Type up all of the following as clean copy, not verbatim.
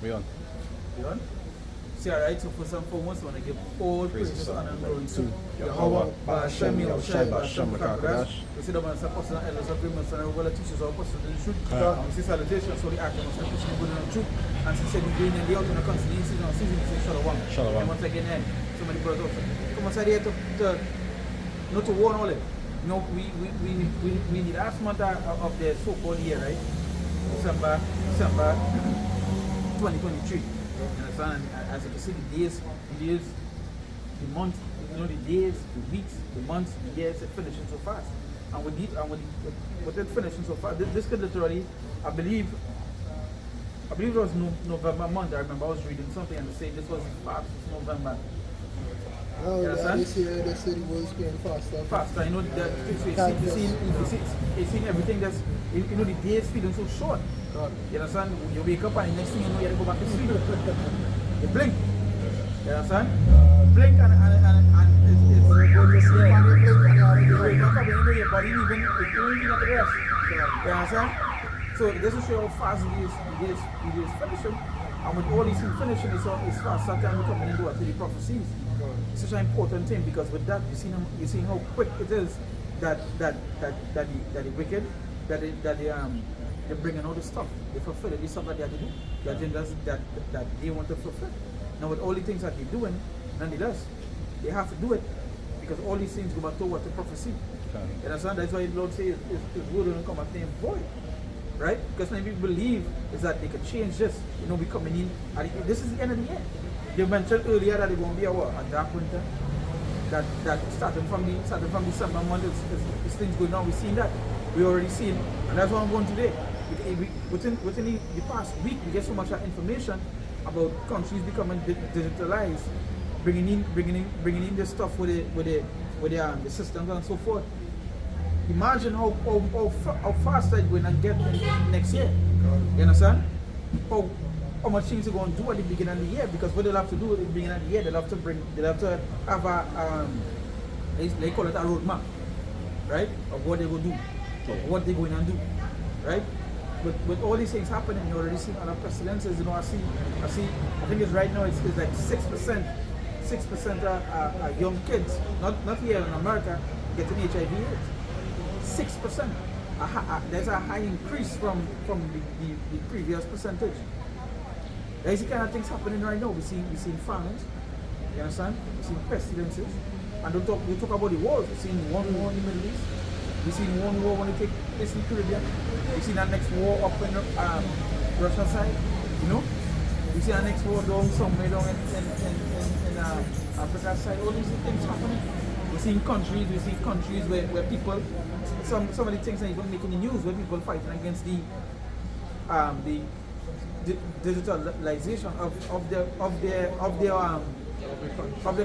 We on. You on? See, alright, so first and foremost, I want to give all praises and glory to Yahweh, Ba'ashem, Yahushai, Ba'ashem, Kakadash. We see the man, apostles and elders of agreements and regular teachers of apostles in the truth. We see salutations for the actors and pushing the good in the truth. And since they've been in the out in the constantly season on season, we say Shalom. Shalom. And once again, so many brothers also. Come aside here not to warn all it. You know, we need last month of the so-called year, right? December 2023. You understand? And as you can see, the days, the month, you know, the days, the weeks, the months, the years, it's finishing so fast. And with it finishing so fast, this could literally, I believe it was November month. I remember I was reading something and they say this was fast November. Oh, yeah, this year the city was getting faster. Faster, you know, you see everything that's, you know, the days feeling so short. You understand? You wake up and the next thing you know, you have to go back to sleep. You blink. You understand? Blink and it's going to sleep and you blink and you wake up and you know your body even, if you don't even get the rest. You understand? So this will show how fast it is finishing. And with all these things finishing, it's fast. Sometimes we're coming into the prophecies. It's such an important thing because with that, you're seeing how quick it is that the wicked, they're bringing all the stuff. They fulfill it. This stuff that they have to do. The agendas that they want to fulfill. Now with all the things that they're doing, nonetheless, they have to do it because all these things go back to what the prophecy. You understand? That's why the Lord says His word will come at them void. Right? Because many people believe is that they can change this. You know, we coming in. This is the end of the year. They mentioned earlier that they're going to be a dark winter. That starting from December month, it's things going on. We've seen that. We already seen, and that's what I'm going today. Within the past week, we get so much information about countries becoming digitalized, bringing in this stuff with the systems and so forth. Imagine how fast they're going to get next year. You understand? How much things are going to do at the beginning of the year, because what they'll have to do at the beginning of the year, they'll have to have a they call it a roadmap, right? Of what they will do, of what they're going to do, right? But with all these things happening, you already see other precedences. You know, I think it's right now it's like 6% of young kids, not here in America, getting HIV/AIDS. 6%. There's a high increase from the previous percentage. There's the kind of things happening right now. We're seeing famines, you understand? We're seeing pestilences. And we talk about the wars. We're seeing one war in the Middle East. We're seeing one war when they take place in the Caribbean. We're seeing that next war up in Russian side, you know? We see our next war down somewhere down in Africa side. All these things happening. We're seeing countries where people, some of the things are even making the news, where people fighting against the digitalization of their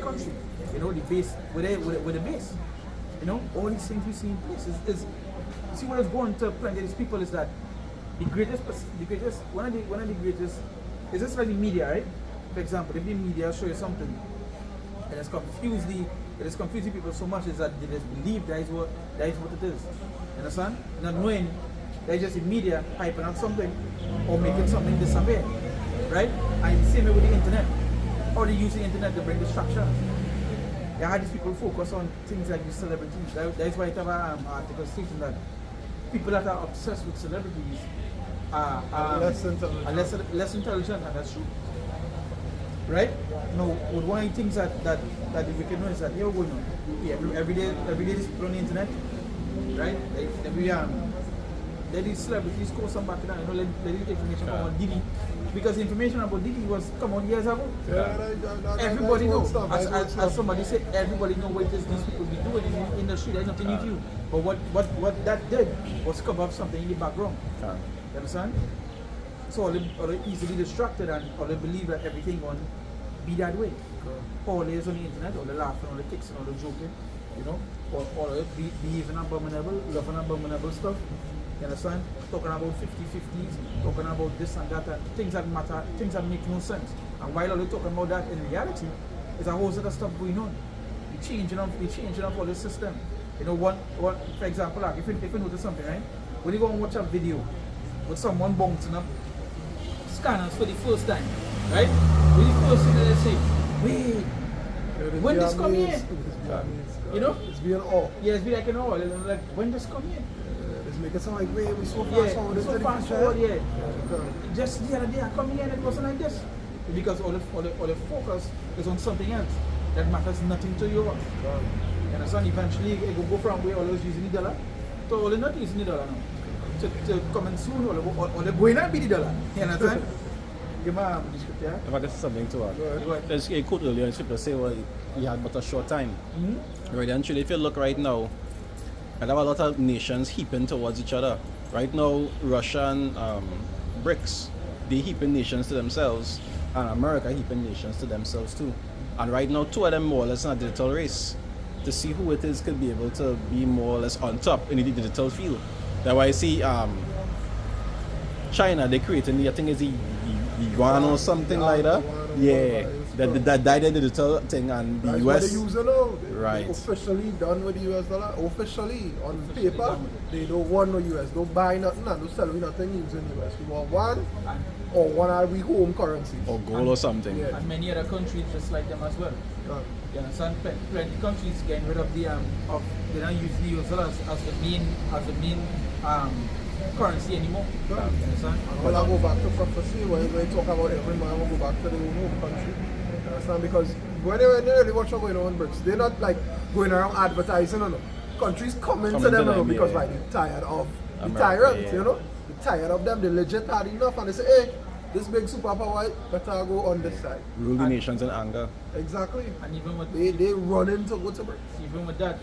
country. You know, the base with the base. You know, all these things we see in place is see what is going to plenty of these people is that one of the greatest is just like the media, right? For example, if the media show you something and it's confused the people so much is that they just believe that is what it is. You understand? Not knowing that it's just the media hyping up something or making something disappear. Right? And the same way with the internet. How they use the internet to bring distraction. They had these people focus on things like the celebrities. That's why I have an article stating that people that are obsessed with celebrities are less intelligent, and that's true. Right? Now, one of the things that we can know is that you're going on. Every day these people on the internet, right? Let these celebrities go some back to that, you know, let the information come on Diddy. Because the information about Diddy was come on years ago. Everybody knows. As somebody said, everybody knows what it is these people be doing in the industry. There's nothing new to you. But what that did was cover up something in the background. You understand? So all they easily distracted and all they believe that everything on be that way. All they is on the internet, all they laughing, all they texting, all they joking, you know, all they behaving abominable, loving abominable stuff. You understand? Talking about 50-50s, talking about this and that, and things that matter, things that make no sense. And while all they talking about that, in reality, there's a whole set of stuff going on. We're changing up all the system. You know, for example, like if you notice something, right? When you go and watch a video with someone bouncing up scanners for the first time, right? When the first thing they say, wait, when this come here? You know? It's being all. Yeah, it's be like an all. Like, when this come here? It's making sound like, wait, we so fast Yeah, forward. so into the fast future. forward, yeah. Okay. Just the other day, I come here and it wasn't like this. Because all the focus is on something else that matters nothing to you. You understand? Eventually, it will go from where always using the dollar to all not using the dollar now. To come in soon, or the going and be the dollar. You understand? Give me a description, yeah? If I get something to add. Go ahead. There's a quote earlier in scripture say, well, he had but a short time. Right, and actually, if you look right now, I have a lot of nations heaping towards each other. Right now, Russia and BRICS, they heaping nations to themselves, and America heaping nations to themselves too. And right now, two of them more or less in a digital race to see who it is could be able to be more or less on top in the digital field. That's why I see China, they creating, I think it's the yuan or something like that. Yeah, that died the digital thing, and the That's US. what they use now. Right. They officially done with the US dollar. Officially, on paper, they don't want no US. Don't buy nothing and don't sell nothing using US. We want one or one of we home currencies. Or gold or something. Yeah. And many other countries just like them as well. You understand? Plenty countries getting rid of the they don't use the US dollars as the main currency anymore. You understand? Well, I go back to prophecy when they talk about every man will go back to their home country. You understand? Because when they really watch what's going on in BRICS, they're not like going around advertising on them. Countries coming to them, you know, because like they're tired of the America, tyrants, yeah. you know? They're tired of them, they legit had enough and they say, hey, this big superpower better go on this side. Rule the nations in anger. Exactly. And even with They running to go to BRICS. even with that,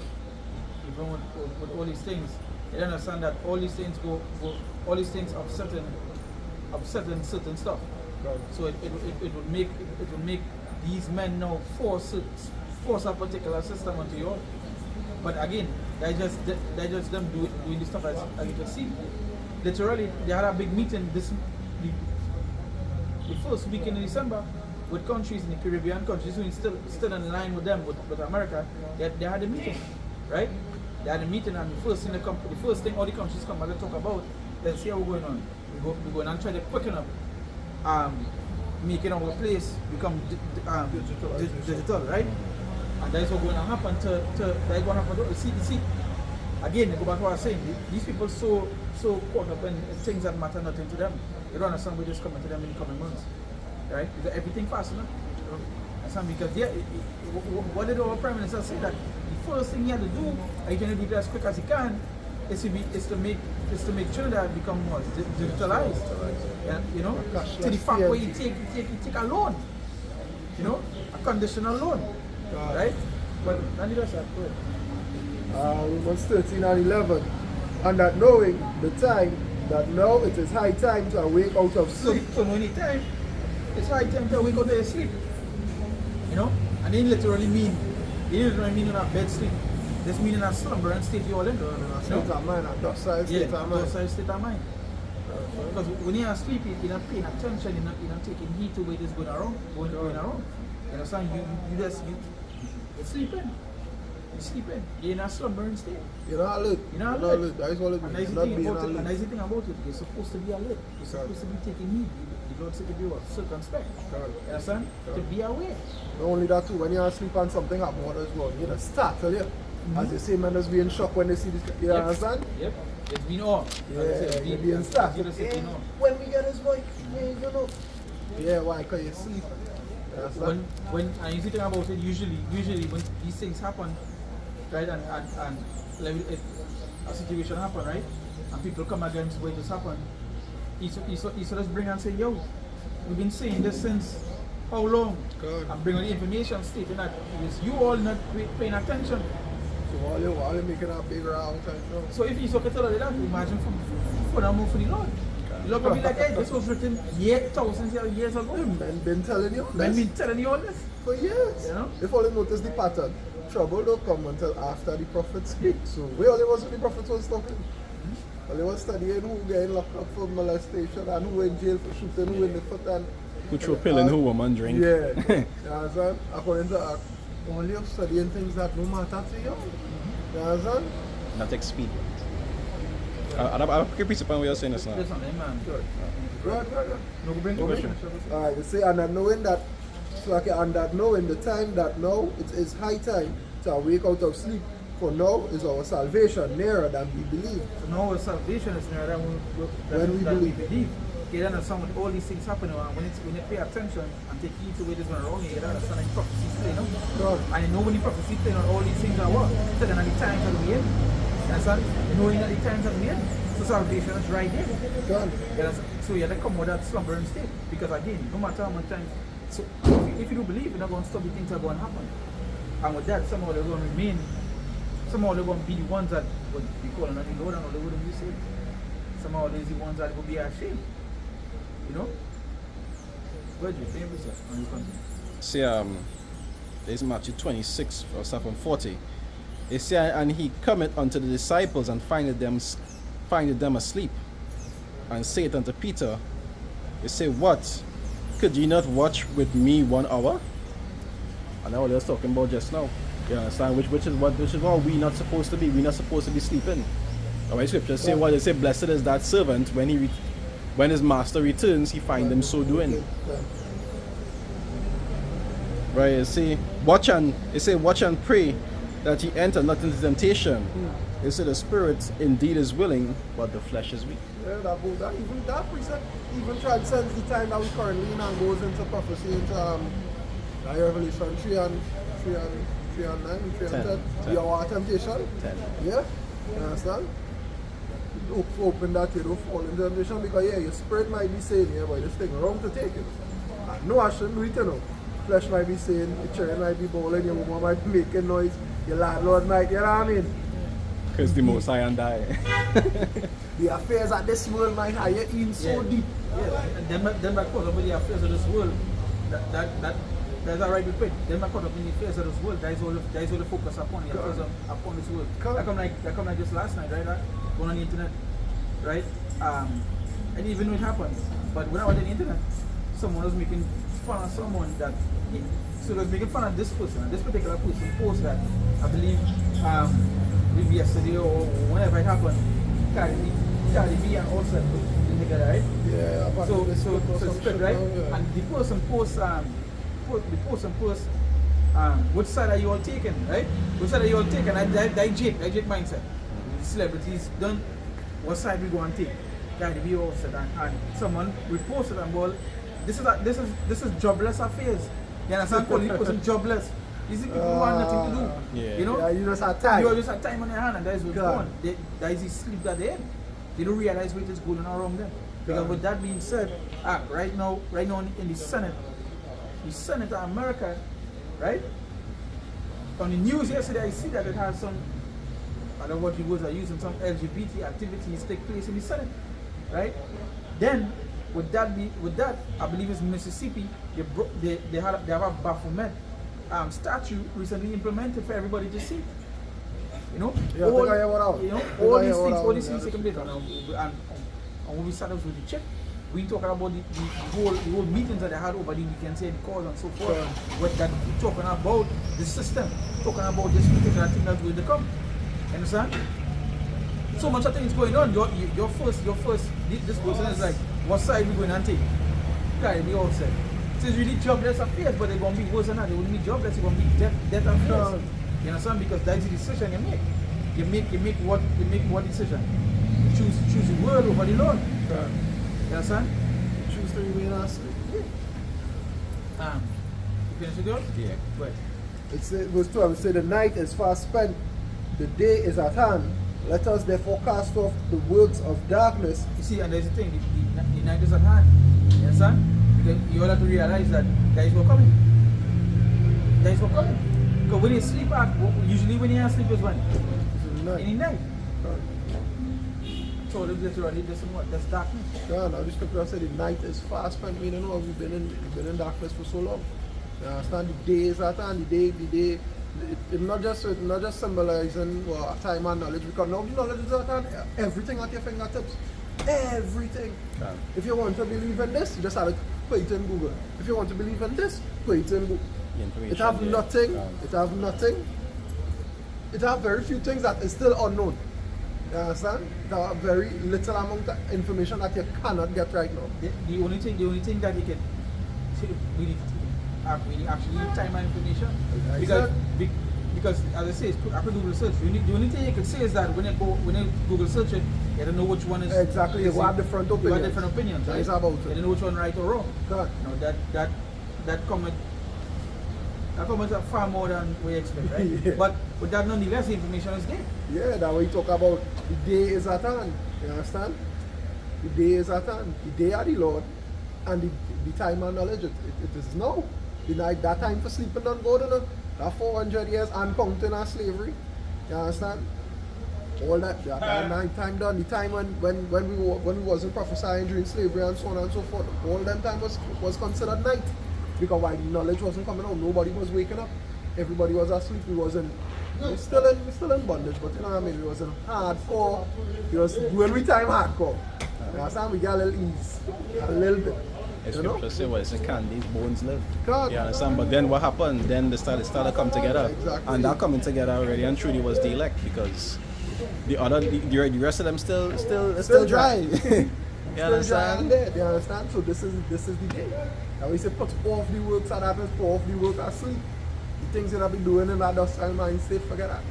even with all these things, you understand that all these things all these things upsetting certain stuff. So it would make these men now force a particular system onto you. But again, they just them doing this stuff as you just see. Literally, they had a big meeting the first week in December with countries in the Caribbean countries who is still in line with them with America. They had a meeting, right? They had a meeting, and the first thing all the countries come back to talk about, let's see how we're going on. We're going and try to quicken up, making our place become digital, right? And that's what's going to happen that's going to happen to see. Again, go back to what I was saying. These people so caught up in things that matter nothing to them. They don't understand what is coming to them in the coming months, right? Because everything fast enough. Because what did our Prime Minister say that the first thing he had to do, and he can do it as quick as he can, is to make Trinidad become more digitalized. And, you know, to the fact where you take a loan, you know, a conditional loan, right? But Andy does that. Go ahead. Romans 13 and 11. And that knowing the time, that now it is high time to awake out of sleep. So many times, it's high time to wake out of your sleep. You know? And they literally mean in a bed sleep. This means in a slumber and state you all in. In a state of mind, a docile state of mind. Docile state of mind. Because when you are sleeping, you're not paying attention, you're not taking heed to what is going around. You understand? You're sleeping. You're sleeping. You're in a slumbering state. You're not alert. You're not alert. That is what it And means. the Not being alert. nice thing about it, you're supposed to be alert. You're supposed to be taking heed. The Lord said to be what? Circumspect. You understand? To be aware. Not only that too, when you're asleep and something happens, what is wrong? You just startle you. As they say, man is being shocked when they see this. You understand? Yep. It's been on. Yeah, you're being startled. Hey, when we get this boy, yeah, you know. Yeah, why? Because you sleep. When and you think about it, usually when these things happen, right, and like a situation happen, right, and people come against what just happened, he just bring and say, yo, we've been saying this since how long? God. And bring on the information stating that it was you all not paying attention. So while you're making a big round time, you know. So if you look at all of that, imagine for the move for the Lord. You look at me like, hey, this was written thousands of years ago. Men been telling you Men this been telling you all this. for years. You know? If only notice the pattern, trouble don't come until after the prophet speaks. So where all it was when the prophet was talking? Well, they was studying who getting locked up for molestation and who in jail for shooting who in the foot and Who threw a pill in who woman drink. yeah. You understand? According to Act, only of studying things that no matter to you. You understand? Not expedient. You I'll keep it upon what you're saying just now. Listen, man. Good. No, go bring Question. Alright, you see, and then knowing that, so okay, and that knowing the time that now it is high time to wake out of sleep. For now is our salvation nearer than we believe. So now our salvation is nearer than When we believe. You don't understand when all these things happen, when you pay attention and take heed to where this going wrong, you don't understand the prophecy playing out. God. And you know when the prophecy playing on all these things are what? So then at the times that we in. You understand? Knowing at the times that we in. So salvation is right there. God. You understand? So you have to come with that slumbering state. Because again, no matter how much time, so if you don't believe, you're not going to stop the things that are going to happen. And with that, somehow they're going to remain, somehow they're going to be the ones that would be calling on the Lord and all the word of you say. Somehow they're the ones that will be ashamed. You know? Where do you think this is? See, there's Matthew 26, verse 40. It say, and he cometh unto the disciples and findeth them asleep, and saith unto Peter, he say, what? Could ye not watch with me 1 hour? And that's what I was talking about just now. You understand? Which is what we not supposed to be. We're not supposed to be sleeping. Our scriptures say what they say, blessed is that servant when his master returns, he find them so doing. Right, you see, watch and pray that ye enter not into temptation. They say the spirit indeed is willing, but the flesh is weak. Yeah, that precept even transcends the time that we currently in and goes into prophecy into Revelation 3 and 9, 3 and 10. The hour of temptation. 10. Yeah? You understand? Open that you don't fall into temptation because yeah, your spirit might be saying, yeah, but this thing wrong to take it. No, I shouldn't do it, you know. Flesh might be saying, your children might be bowling, your woman might be making noise, your landlord might, you know what I mean? Because the most high and die. The affairs of this world might have you in so deep. Yeah, and them that caught up with the affairs of this world, that's alright with quick. Them that caught up in the affairs of this world, that is all the focus upon the affairs upon this world. That come like just last night, right? Going on the internet, right? And even when it happened, but when I was on the internet, someone was making fun of someone that so they was making fun of this person, and this particular person post that I believe maybe yesterday or whenever it happened, Cardi B and also together, right? Yeah, so it's spread, right? Yeah. And the person posts which side are you all taking, right? Which side are you all taking? That Jake mindset. Celebrities done what side we go and take. Cardi B also and someone reposted and well, this is jobless affairs. You understand? Calling the person jobless. These people who have nothing to do. Yeah. You know? Yeah, you just have time. You just have time on your hand and that is what's going on. That is the sleep that they're in. They don't realize what is going on around them. Because with that being said, right now in the Senate of America, right? On the news yesterday I see that it has some, I don't know what the words are using, some LGBT activities take place in the Senate, right? Then with that, I believe it's Mississippi. They have a Baphomet statue recently implemented for everybody to see. You know, Yeah, all these things take place. And when we started with the check, we talking about the whole meetings that they had over the weekend, say the calls and so forth. What that talking about the system, talking about this particular thing that's going to come. Understand? So much of things going on. Your first. This person is like, what side we going to take? Okay, we all said. So it's really jobless affairs, but they're going to be worse than that. They wouldn't be jobless. They're going to be death affairs. You understand? Because that's the decision you make. You make what decision? You choose the world over the Lord. You understand? Choose to remain asleep. You finish with yours? Yeah. Right. It's verse 12. It says, the night is fast spent, the day is at hand. Let us therefore cast off the works of darkness. You see, and there's the thing, the night is at hand. You understand? Because you all have to realize that days were coming. Days were coming. Because when you sleep usually when you sleep is when? In the night. So that's darkness. Yeah, now the scripture said the night is fast spent, meaning we've been in darkness for so long. You understand? The day is at hand, the day. It's not just symbolizing time and knowledge, because now the knowledge is at hand, everything at your fingertips. Everything. Yeah. If you want to believe in this, you just have to put it in Google. If you want to believe in this, put it in Google. It have nothing. It have nothing. It have very few things that is still unknown. You understand? There are very little amount of information that you cannot get right now. The only thing that you can we need actually need time and information because as I say, it's after Google search, the only thing you can say is that when you Google search it, you don't know which one is exactly. You have different opinions. You have different opinions. Right? About it. You don't know which one right or wrong. God. You know that comment are far more than we expect, right? Yeah. But with that nonetheless, the information is there. Yeah, that way you talk about the day is at hand. You understand? The day is at hand. The day of the Lord and the time and knowledge. It is now. The night, that time for sleeping don't go to that 400 years and counting as slavery. You understand? All that night time done. The time when we wasn't prophesying during slavery and so on and so forth. All that time was considered night. Because why the knowledge wasn't coming out, nobody was waking up. Everybody was asleep. We're still in bondage, but you know what I mean? We was in hardcore. We was doing we time hardcore. You understand? We got a little ease. A little bit. It's scripture say what it's a candy's bones live. God. You understand? But then what happened? Then they started to come together. Exactly. And that coming together already and truly was the elect because the rest of them still dry. You understand? You understand? So this is the day. And we say put off the works that happens, put off the work that sleep. The things that I be doing in that docile mind state, forget that.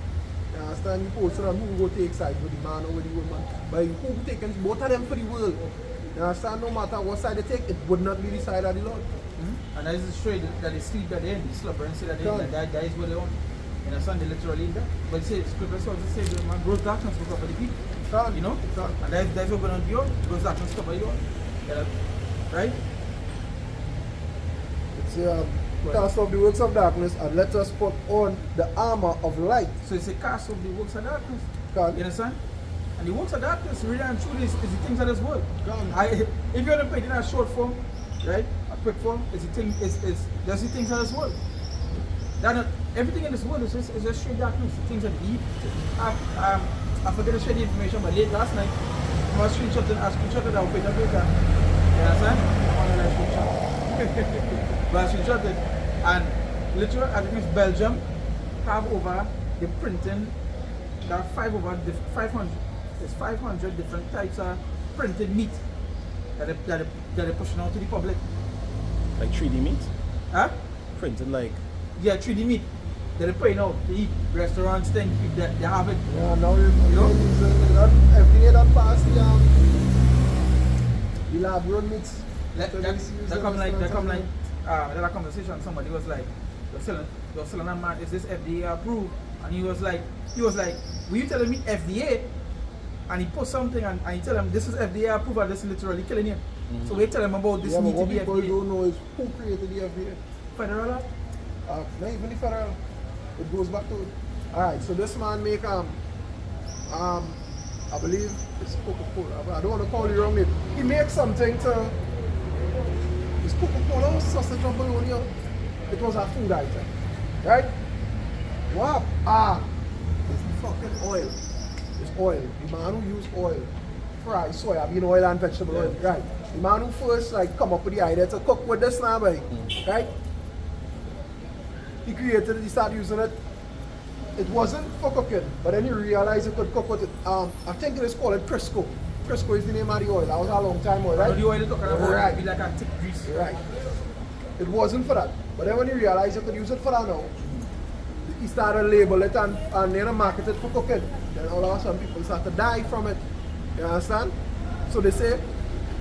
You understand? You post on who go take side with the man or with the woman. But who taking both of them for the world. You understand? No matter what side they take, it would not be the side of the Lord. Mm-hmm. And that is straight that they sleep at the end, they slumber and say that they end, that is what they want. You understand? They literally in that. But it says, scripture also says that man grows darkness will cover the people. You know? And that's what going on beyond, grows darkness cover you all. Right? It's cast off the works of darkness and let us put on the armor of light. So it's a cast off the works of darkness. God. You understand? And the works of darkness, really and truly, is the things of this world. God. If you want to put it in a short form, right, a quick form, it's the things of this world. Everything in this world is just straight darkness. The things that deep. I forget to share the information, but late last night, I was screenshotting that I'll put it up later. You understand? I'm on that screenshot. But I screenshotted, and literally, I think it's Belgium have over the printing. There are 500. There's 500 different types of printed meat that they're pushing out to the public. Like 3D meat? Huh? Printed like. Yeah, 3D meat. They're putting out to eat. Restaurants, things, they have it. Yeah, now FDA done pass the lab grown meats. That conversation, somebody was like, they were selling a man, is this FDA approved? And he was like, were you telling me FDA? And he put something and he tell him this is FDA approved and this is literally killing you. Mm-hmm. So we tell him about this need to be FDA. What people don't know is who created the FDA. Federal? Not even the federal. It goes back to it. Alright, so this man make I believe it's Coca-Cola. I don't want to call it wrong name. He makes something to it's Coca-Cola sausage and bologna. It was a food item. Right? What? It's fucking oil. It's oil. The man who used oil, fry soybean oil and vegetable oil, right? The man who first come up with the idea to cook with this now, right? He started using it. It wasn't for cooking, but then he realized he could cook with it. I think it is called Crisco. Crisco is the name of the oil. That was a long time ago, right? The oil you're talking about right. Be like a thick grease. Right. It wasn't for that. But then when he realized he could use it for that now, he started label it and then market it for cooking. Then all of a sudden people start to die from it. You understand? So they say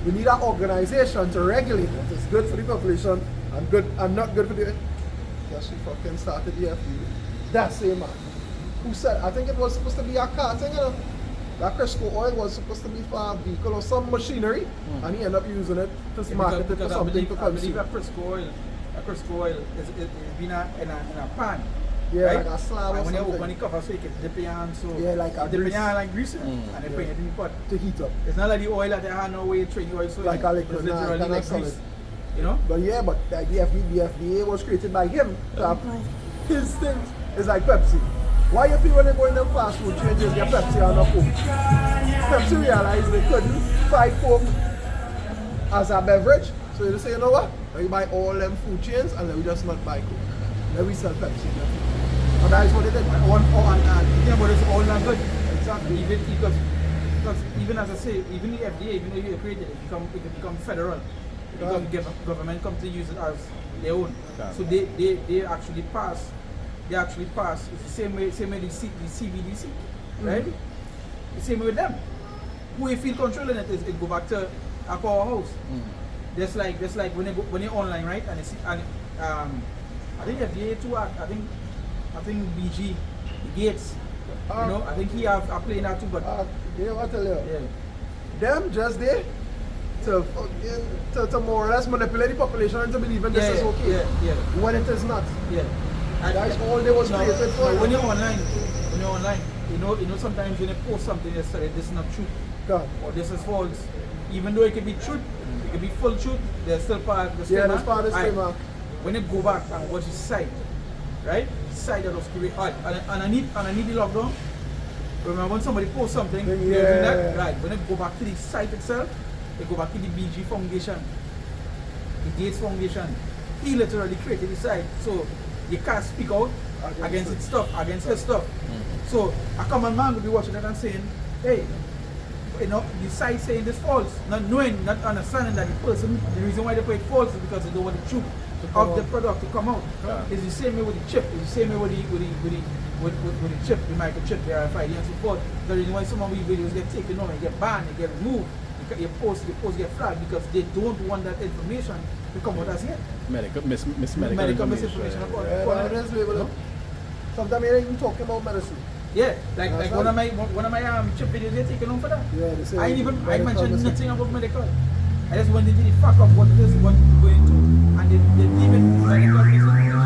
we need an organization to regulate it. It's good for the population and not good for the. Yes, we fucking started the FDA. That same man who said, I think it was supposed to be a car thing, you know. That Crisco oil was supposed to be for a vehicle or some machinery, and he ended up using it to market it for something to consume. I believe that Crisco oil is been in a pan. Yeah, right? like a slab or when something. you open the cover so you can dip your hand, so yeah, like a dip your grease. hand like grease, and they put it in the pot to heat up. It's not like the oil that they have no way to train the oil, so like a liquid, it's literally like grease. You know? But yeah, but the FDA was created by him to approve his things. It's like Pepsi. Why you feel when they go in them fast food changes get Pepsi on a Coke? Pepsi realized they couldn't fight Coke as a beverage, so they say, you know what? We buy all them food chains and then we just not buy Coke. Then we sell Pepsi. And that is what they did. And the thing about it's all not good. Exactly. Even because even as I say, even the FDA, even though you created it, it become federal. It become government come to use it as their own. So they actually pass. They actually pass. It's the same way the CBDC, right? The same way with them. Who you feel controlling it is it go back to a powerhouse. Just like when you're online, right? And I think FDA too. I think BG Gates. I think he have a play in that too. But you know what I tell you? yeah. Them just there to more or less manipulate the population into believing this is okay. Yeah. When it is not. Yeah. That's all they was created for. When you're online, you know sometimes when you post something you say this is not true. God. Or this is false. Even though it could be truth, it could be full truth, there's still part of the Yeah, there's part of the schema. When you go back and watch the site, right? The site that was created, and I need the lockdown. Remember when somebody posts something, right? When you go back to the site itself, they go back to the BG Foundation, the Gates Foundation. He literally created the site, so you can't speak out against his stuff. So a common man will be watching that and saying, hey, the site saying this false, not knowing, not understanding that the reason why they put it false is because they don't want the truth of the product to come out. It's the same way with the chip. It's the same way with the chip, the microchip, the RFID and so forth. The reason why some of these videos get taken on, they get banned, they get removed, your posts get flagged because they don't want that information to come out as yet. Medical misinformation. Sometimes they ain't even talking about medicine. Yeah, like one of my chip videos they're taking on for that. Yeah, they say I mentioned nothing about medical. I just wanted to the fuck up what it is, what we're going to, and they leave it medical misinformation.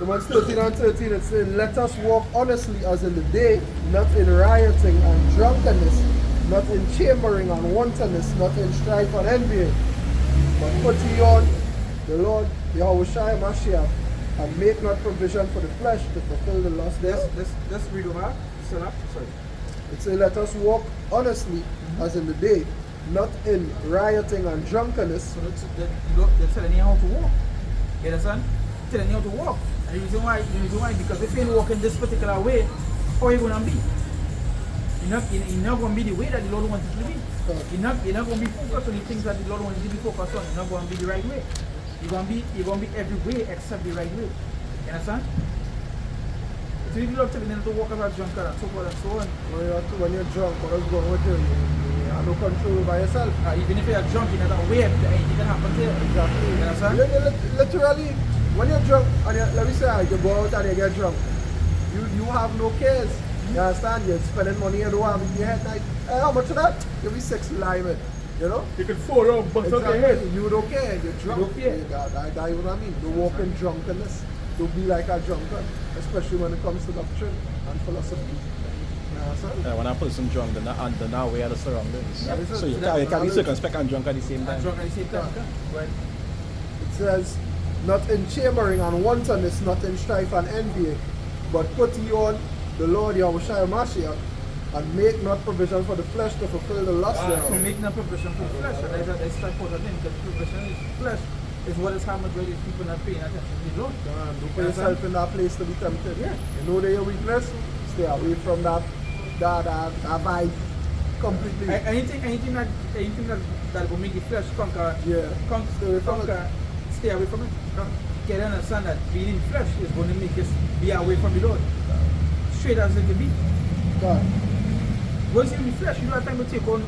Romans 13 and 13, it says, let us walk honestly as in the day, not in rioting and drunkenness, not in chambering and wantonness, not in strife and envying, but put ye on the Lord Yahushua Mashiach, and make not provision for the flesh to fulfill the lust thereof. Let's read over. Sorry. It says, let us walk honestly as in the day, not in rioting and drunkenness. So they're telling you how to walk. You understand? Telling you how to walk. And the reason why, because if you ain't walking this particular way, how are you going to be? You're not going to be the way that the Lord wants you to be. You're not going to be focused on the things that the Lord wants you to be focused on. You're not going to be the right way. You're going to be every way except the right way. You understand? So if you love telling them to walk as a drunkard and so forth and so on. When you're drunk, what is going with you? You have no control over yourself. Even if you're drunk, you're not aware that anything can happen to you. Exactly. You understand? Literally, when you're drunk, and let me say, you go out and you get drunk, you have no cares. You understand? You're spending money you don't have in your head. Like, hey, how much of that? You'll be 6 live. You know? You can fall out, bust up your head. You don't care. You're drunk. You don't care. That's what I mean. Don't walk in drunkenness. Don't be like a drunkard, especially when it comes to doctrine and philosophy. When a person drunk, they're not aware of the surroundings. Yeah, so you can't be circumspect and drunk at the same time. Right. It says, not in chambering and wantonness, not in strife and envy, but put ye on the Lord Yahushua Mashiach, and make not provision for the flesh to fulfill the lust thereof. So make no provision for the flesh. And that's the important thing, because provision is flesh. Is what is how majority of people not paying attention to the Lord. Don't put yourself in that place to be tempted. Yeah. You know that your weakness, stay away from that vibe completely. Anything that will make the flesh conquer, stay away from it. Can you understand that being in flesh is going to make us be away from the Lord? Straight as it can be. God. Once you're in the flesh, you don't have time to take on,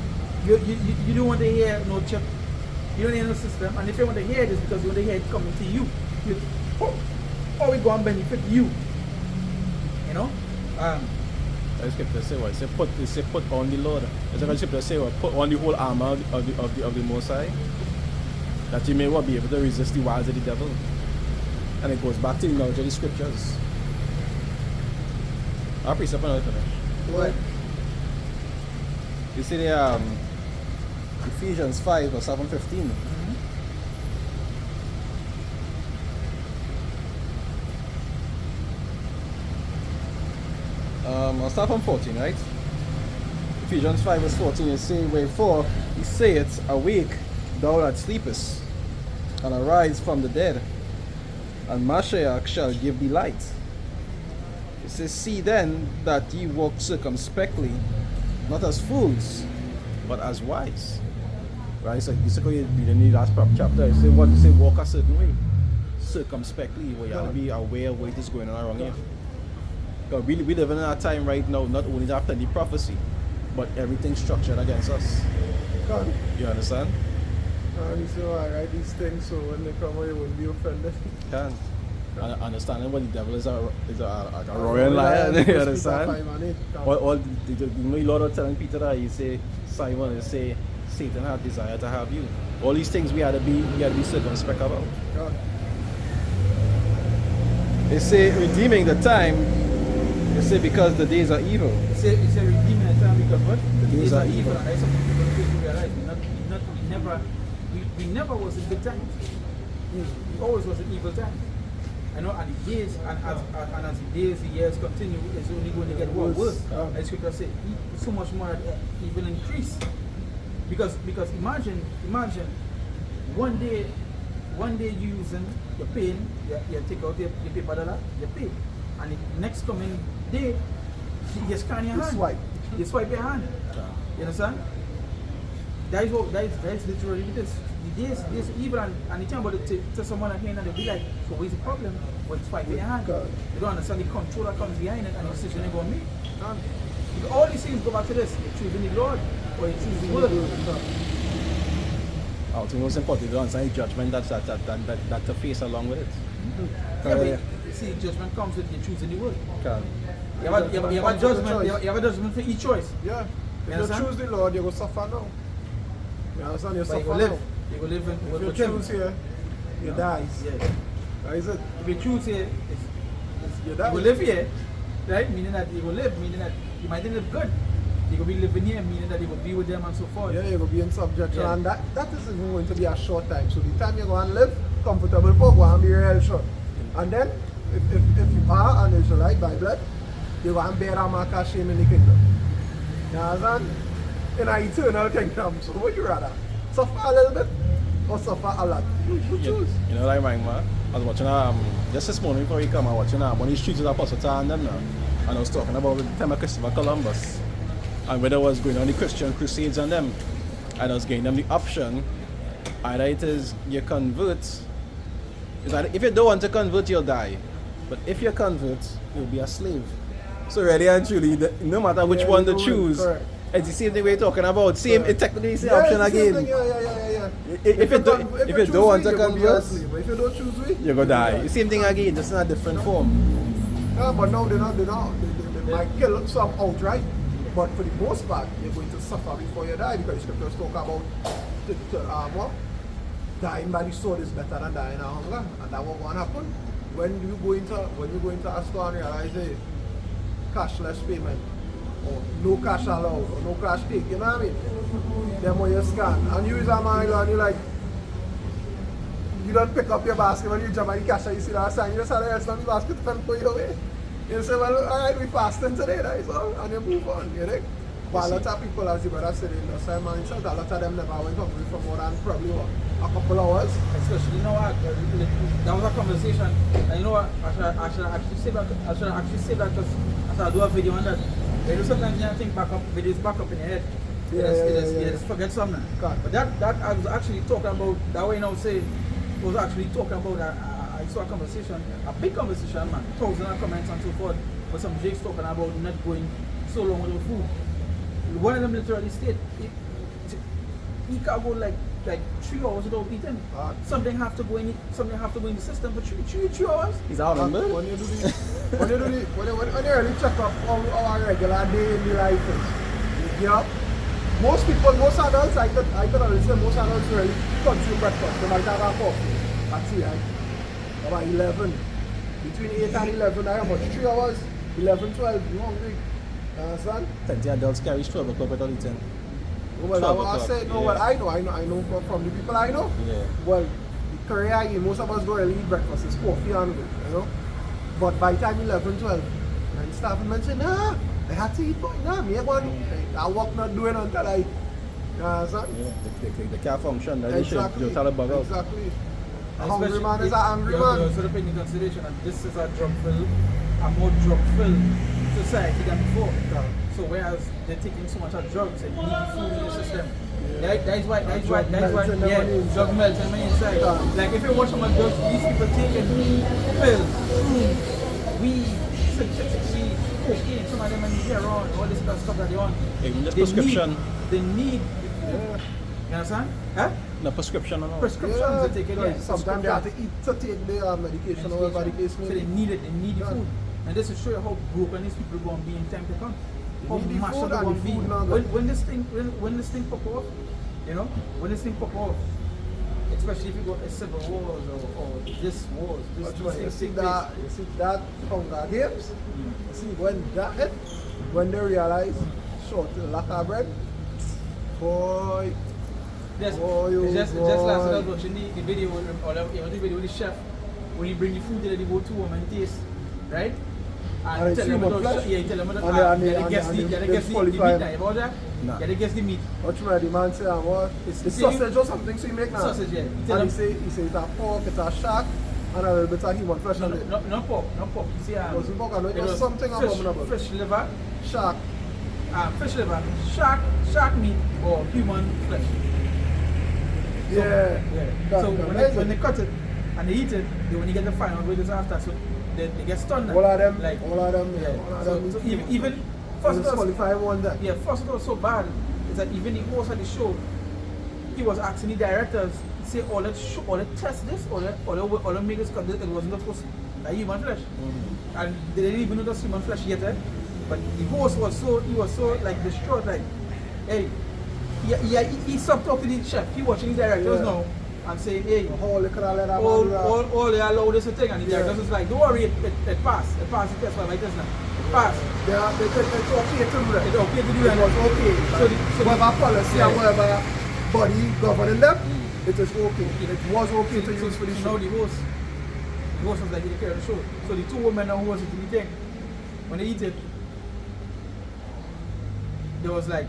you don't want to hear no chip. You don't hear no system, and if you want to hear this because you want to hear it coming to you, how we go and benefit you. You know? The scripture say what? It say put on the Lord. It's the scripture say what? Put on the whole armor of the Most High, that you may well be able to resist the wiles of the devil. And it goes back to the knowledge of the scriptures. I'll precept another finish. What? You see the Ephesians 5 verse 7:15. I'll start from 14, right? Ephesians 5 verse 14 is saying, wherefore he saith, awake, thou that sleepest, and arise from the dead, and Mashiach shall give thee light. It says, see then that ye walk circumspectly, not as fools, but as wise. Right? So this is what you read in the last chapter. It says what? It says walk a certain way. Circumspectly, where you have to be aware of what is going on around you. Because we live in a time right now, not only after the prophecy, but everything's structured against us. God. You understand? And you say, I write these things so when they come, you won't be offended. Can. Understanding what the devil is a royal lion, you understand? All the Lord was telling Peter that he say, Simon, he say, Satan had desire to have you. All these things we had to be circumspect about. God. They say redeeming the time. They say because the days are evil. He said redeeming the time because what? The days are evil. And that's something people fail to realize. We never was in good times. We always was in evil times. I know, and the days, and as the days, the years continue, it's only going to get worse. As Scripture says, so much more evil increase. Because imagine one day you using your pen, you take out your paper dollar, you pay, and the next coming day you scan your hand, you swipe your hand. You understand? That is literally this. The days evil, and you tell about it to someone at hand and they'll be like, so what's the problem? Well, swipe your hand. You don't understand the control that comes behind it and the decision they're going to make. All these things go back to this. You're choosing the Lord or you're choosing the word. I think most important to understand the judgment that to face along with it. Yeah, but you see, judgment comes with you choosing the word. Can. You have a judgment. You have a judgment for each choice. Yeah. If you choose the Lord, you will suffer now. You understand? You suffer now. You will live if with you choose here, you die. Yeah. That is it. If you choose here, You die. you will live here, right? Meaning that you will live, meaning that you might live good. You will be living here, meaning that you will be with them and so forth. Yeah, you will be in subjection, Yeah. and that is even going to be a short time. So the time you go and live comfortable for, go and be real short. And then, if you are an Israelite by blood, you go and bear a mark of shame in the kingdom. You understand? In an eternal kingdom. So would you rather suffer a little bit or suffer a lot? You choose. You know what I remind me? I was watching just this morning before you come, I was watching one of these streets of Apostle and them now. And I was talking about the time of Christopher Columbus and whether I was going on the Christian crusades on them. And I was giving them the option, either it is you convert, it's either if you don't want to convert, you'll die. But if you convert, you'll be a slave. So really and truly, no matter which one to choose, correct. it's the same thing we're talking about. Same, it technically is the option it's the same again. thing. Yeah. If you don't want to convert, if you don't choose we, you're gonna die. Same thing again, just in a different form. Yeah, but now they might kill some outright. But for the most part, you're going to suffer before you die because the scriptures talk about what? Dying by the sword is better than dying of hunger, and that won't happen. When you go into a store and realize cashless payment, or no cash allowed, or no cash take, you know what I mean? Then when you scan, and you use a mile and you like, you don't pick up your basket when you jump at the cash and you see that sign, you just have the rest of the basket and put it away. You say, well, alright, we fasting today, that is all, and you move on, you know? But a lot of people, as the brother said in the same mindset, a lot of them never went hungry for more than probably a couple hours. Especially, you know what, that was a conversation, and you know what, I should actually say that because I do a video on that. You know, sometimes you think videos back up in your head. You just forget something. But that I was actually talking about, that way now say, I was actually talking about, I saw a conversation, a big conversation, man, thousands of comments and so forth, with some Jakes talking about not going so long without food. One of them literally stated, he can't go like 3 hours without eating. Something have to go in the system for 3 hours. He's out on it. When you really check up how our regular day in the life is, you know, most adults, I could already say most adults really consume breakfast. They might have a coffee at 3, right? About 11. Between 8 and 11, I have about 3 hours, 11, 12, you hungry. You understand? Plenty of adults carry 12 o'clock without eating. Well, I say, no, well, I know from the people I know. Yeah. Well, the career I eat, most of us don't really eat breakfast, it's coffee and milk, you know. But by the time 11, 12, and staff and men say, nah, I had to eat, but nah, me one, I work not doing until I eat. You understand? Yeah, they can't function. Exactly. They tell a bug out. Exactly. A hungry man is an angry you man. also take into consideration that this is a more drug-filled society than before. So whereas they're taking so much of drugs and needy food in the system. That's why, drug melts and money inside. Like if you watch some of those, these people taking pills, weed, synthetic weed, cocaine, some of them in heroin, all this kind of stuff that they're on. Even the prescription. They need. You understand? Huh? The prescription and all. Prescriptions they take it. Yeah. Sometimes they have to eat to take the medication or whatever the case may So be. they need it, they need the food. And this will show you how broken these people going to be in time to come. How need the mashed food up they're and going to the be. food now, guys. When this thing pop off, you know, when this thing pop off, especially if you go to civil wars or this wars, That's these why you things see take that, place. you see that Hunger Games, you see when that hit, when they realize short lack of bread, boy, Just boy, last night I was watching the video with the chef when you bring the food there, they go to home and taste, right? And it's tell them human about flesh? yeah, tell them about And they guess the meat qualify now, about that? Nah. Yeah, they guess the meat. Watch me, the man say, what? It's It's the same- sausage or something, so you make now. Sausage, yeah. Tell And them- he say it's a pork, it's a shark, and a little bit of human flesh on it. No pork. You see, It wasn't pork, I know it was something abominable. Fish liver, Shark. shark meat or human flesh. Yeah. So when they cut it and they eat it, when you get the final with this after, so they get stunned. All of them, like all of them, yeah. all of So, them. so even first it was, qualify one that. yeah, first it was so bad is that even the host of the show, he was asking the directors, say all that test this, all that make this cut this, it wasn't supposed to be human flesh. And they didn't even know that's human flesh yet, eh? But the host was so like distraught, like, hey, he stopped talking to the chef, he watching the directors Yeah. now and saying, hey, Oh, look at that man do that. all they allow this thing, and the Yeah. directors was like, don't worry, it passed the test by my test now. It passed. It's okay to do that. It's okay to do that. It was okay. So whatever policy yeah. and whatever body governing them, it is okay. It was okay to use for the now show. the host was like, he carried the show. So the two women now who was eating the thing, when they eat it, there was like,